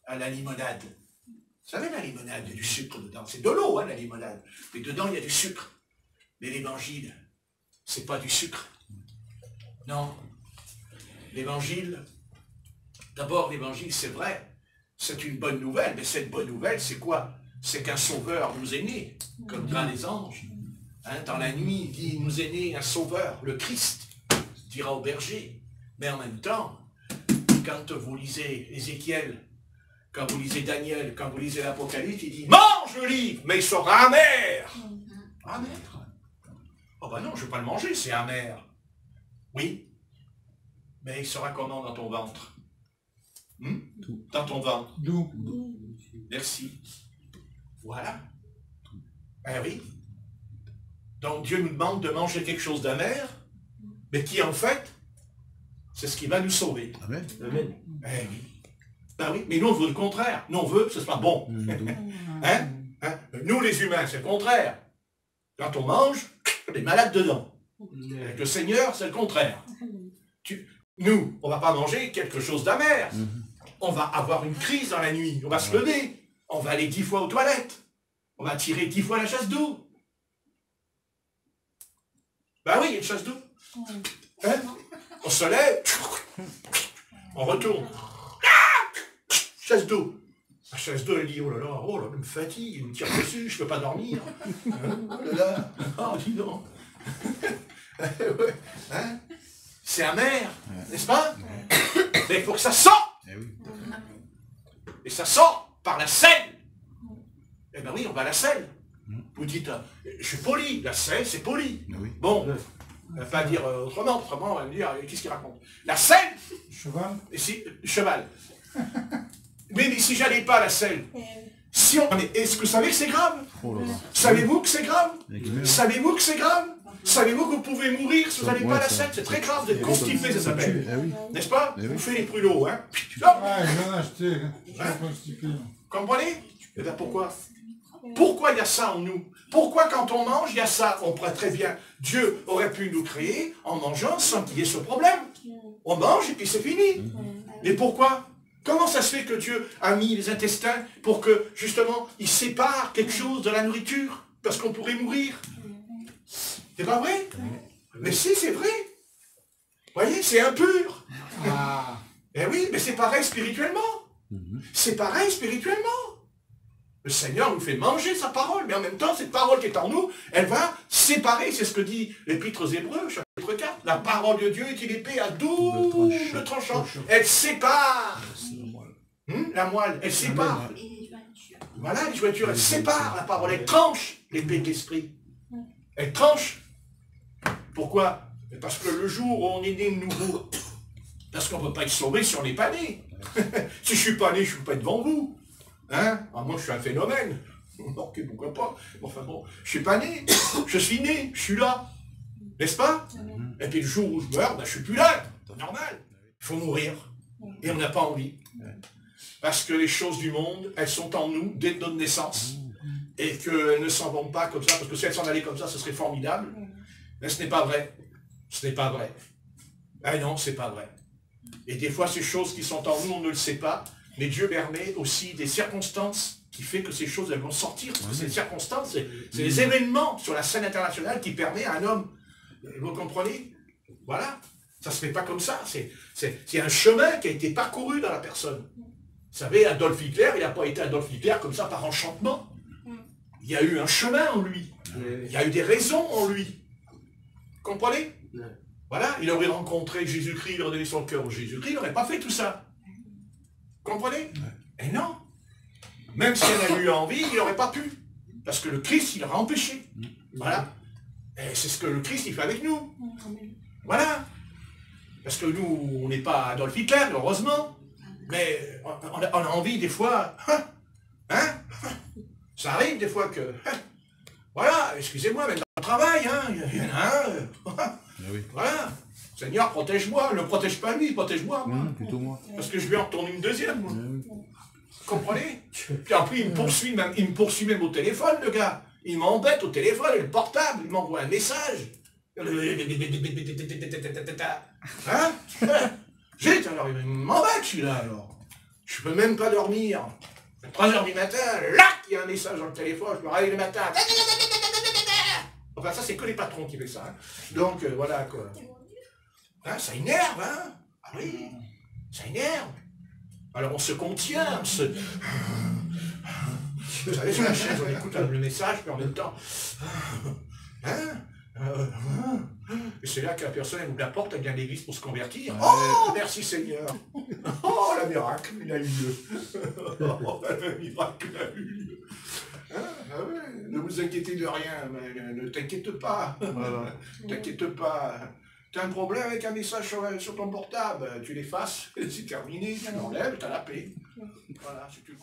Speaker 1: à la limonade. Vous savez, la limonade, il y a du sucre dedans. C'est de l'eau, hein, la limonade. Mais dedans, il y a du sucre. Mais l'évangile, c'est pas du sucre. Non. L'évangile, d'abord, l'évangile, c'est vrai. C'est une bonne nouvelle. Mais cette bonne nouvelle, c'est quoi? C'est qu'un sauveur nous est né, comme dans les anges. Hein, dans la nuit, il dit, nous est né un sauveur, le Christ, dira au berger. Mais en même temps, quand vous lisez Ézéchiel, quand vous lisez Daniel, quand vous lisez l'Apocalypse, il dit, mange le livre, mais il sera amer. Amer? Oh ben non, je ne vais pas le manger, c'est amer. Oui, mais il sera comment dans ton ventre? Dans ton ventre.
Speaker 3: Doux.
Speaker 1: Merci. Voilà. Eh oui. Donc Dieu nous demande de manger quelque chose d'amer, mais qui en fait, c'est ce qui va nous sauver.
Speaker 5: Amen.
Speaker 2: Amen.
Speaker 1: Eh oui. Ben oui, mais nous on veut le contraire. Nous on veut que ce soit bon. Hein? Nous les humains, c'est le contraire. Quand on mange, on est malade dedans. Avec le Seigneur, c'est le contraire. Nous, on ne va pas manger quelque chose d'amer. On va avoir une crise dans la nuit. On va se lever. On va aller 10 fois aux toilettes. On va tirer 10 fois la chasse d'eau. Ben oui, il y a une chasse d'eau. Hein? On se lève. On retourne. Chasse d'eau. La chasse d'eau, elle dit, oh là, elle me fatigue, elle me tire dessus, je ne peux pas dormir. Oh là là, oh, dis donc. Ouais. Hein? C'est amer, n'est-ce pas? Mais il faut que ça sorte. Et ça sort par la selle. Eh bien oui, on va à la selle. Vous dites, je suis poli, la selle, c'est poli. Bon, on ne va pas dire autrement, on va me dire, qu'est-ce qu'il raconte? La selle,
Speaker 3: Cheval.
Speaker 1: et si, cheval. Mais si j'allais pas à la selle, si on... Est-ce que vous savez que c'est grave? Savez-vous que c'est grave? Savez-vous que c'est grave? Savez-vous que vous pouvez mourir si vous n'allez pas à la selle? C'est très grave d'être constipé, ça s'appelle. N'est-ce pas? Vous faites les pruneaux, hein?
Speaker 3: Ah, j'en ai acheté. Je suis constipé.
Speaker 1: Comprenez? Et bien pourquoi? Pourquoi il y a ça en nous? Pourquoi quand on mange, il y a ça? On pourrait très bien. Dieu aurait pu nous créer en mangeant sans qu'il y ait ce problème. On mange et puis c'est fini. Mais pourquoi? Comment ça se fait que Dieu a mis les intestins pour que, justement, il sépare quelque chose de la nourriture? Parce qu'on pourrait mourir. C'est pas vrai? Mais si, c'est vrai. Vous voyez, c'est impur. Eh oui, mais c'est pareil spirituellement. C'est pareil spirituellement. Le Seigneur nous fait manger sa parole, mais en même temps, cette parole qui est en nous, elle va séparer, c'est ce que dit l'Épître aux Hébreux, chapitre 4. La parole de Dieu est une épée à double tranchant. Elle sépare. La moelle, elle sépare.
Speaker 4: Et les jointures.
Speaker 1: Voilà, les jointures, elle sépare la parole, elle tranche l'épée de l'esprit. Elle tranche. Pourquoi? Parce que le jour où on est né de nouveau, parce qu'on ne peut pas être sauvé si on n'est pas né. Si je ne suis pas né, je ne suis pas devant vous. Hein? Ah, moi, je suis un phénomène. Ok, pourquoi pas. Enfin bon, je ne suis pas né. Je suis né, je suis là. N'est-ce pas? Et puis le jour où je meurs, ben, je ne suis plus là. C'est normal. Il faut mourir. Et on n'a pas envie. Parce que les choses du monde, elles sont en nous dès notre naissance. Et qu'elles ne s'en vont pas comme ça. Parce que si elles s'en allaient comme ça, ce serait formidable. Mais ce n'est pas vrai. Ce n'est pas vrai. Ah non, c'est pas vrai. Et des fois, ces choses qui sont en nous, on ne le sait pas. Mais Dieu permet aussi des circonstances qui fait que ces choses, elles vont sortir. Parce que ces circonstances, c'est les événements sur la scène internationale qui permettent à un homme. Vous comprenez? Voilà. Ça ne se fait pas comme ça. C'est un chemin qui a été parcouru dans la personne. Vous savez, Adolf Hitler, il n'a pas été Adolf Hitler comme ça par enchantement. Il y a eu un chemin en lui. Il y a eu des raisons en lui. Vous comprenez? Voilà, il aurait rencontré Jésus-Christ, il aurait donné son cœur au Jésus-Christ, il n'aurait pas fait tout ça. Vous comprenez? Et non. Même s'il en a eu envie, il n'aurait pas pu. Parce que le Christ, il l'aurait empêché. Voilà. Et c'est ce que le Christ, il fait avec nous. Voilà. Parce que nous, on n'est pas Adolf Hitler, heureusement. Mais on a envie des fois... Hein? Ça arrive des fois que... Voilà, excusez-moi, mais dans le travail, hein, il y en a un... Voilà. Seigneur, protège-moi. Ne protège pas lui, protège-moi.
Speaker 5: Plutôt moi.
Speaker 1: Parce que je vais en retourner une deuxième. Moi. Vous comprenez? Puis après, il me poursuit même au téléphone, le gars. Il m'embête au téléphone, et le portable, il m'envoie un message. Hein? Zut, alors il m'embête celui-là, alors. Je peux même pas dormir. À 3h du matin, là, il y a un message dans le téléphone, je me réveille le matin. Enfin, ça, c'est que les patrons qui font ça. Hein. Donc, voilà, quoi. Hein, ça énerve, hein? Ah oui, ça énerve. Alors, on se contient, Vous savez, sur la chaise, on écoute le message, mais en même temps... Et c'est là que la personne, elle ouvre la porte, elle vient à l'église pour se convertir. Oh, merci Seigneur. Oh, la miracle, il a eu lieu. Oh, le miracle a eu lieu. Ah ouais, ne vous inquiétez de rien, mais ne t'inquiète pas. Voilà. T'inquiète pas. Tu as un problème avec un message sur ton portable, tu l'effaces, c'est terminé, tu l'enlèves, tu as la paix. Voilà, si tu le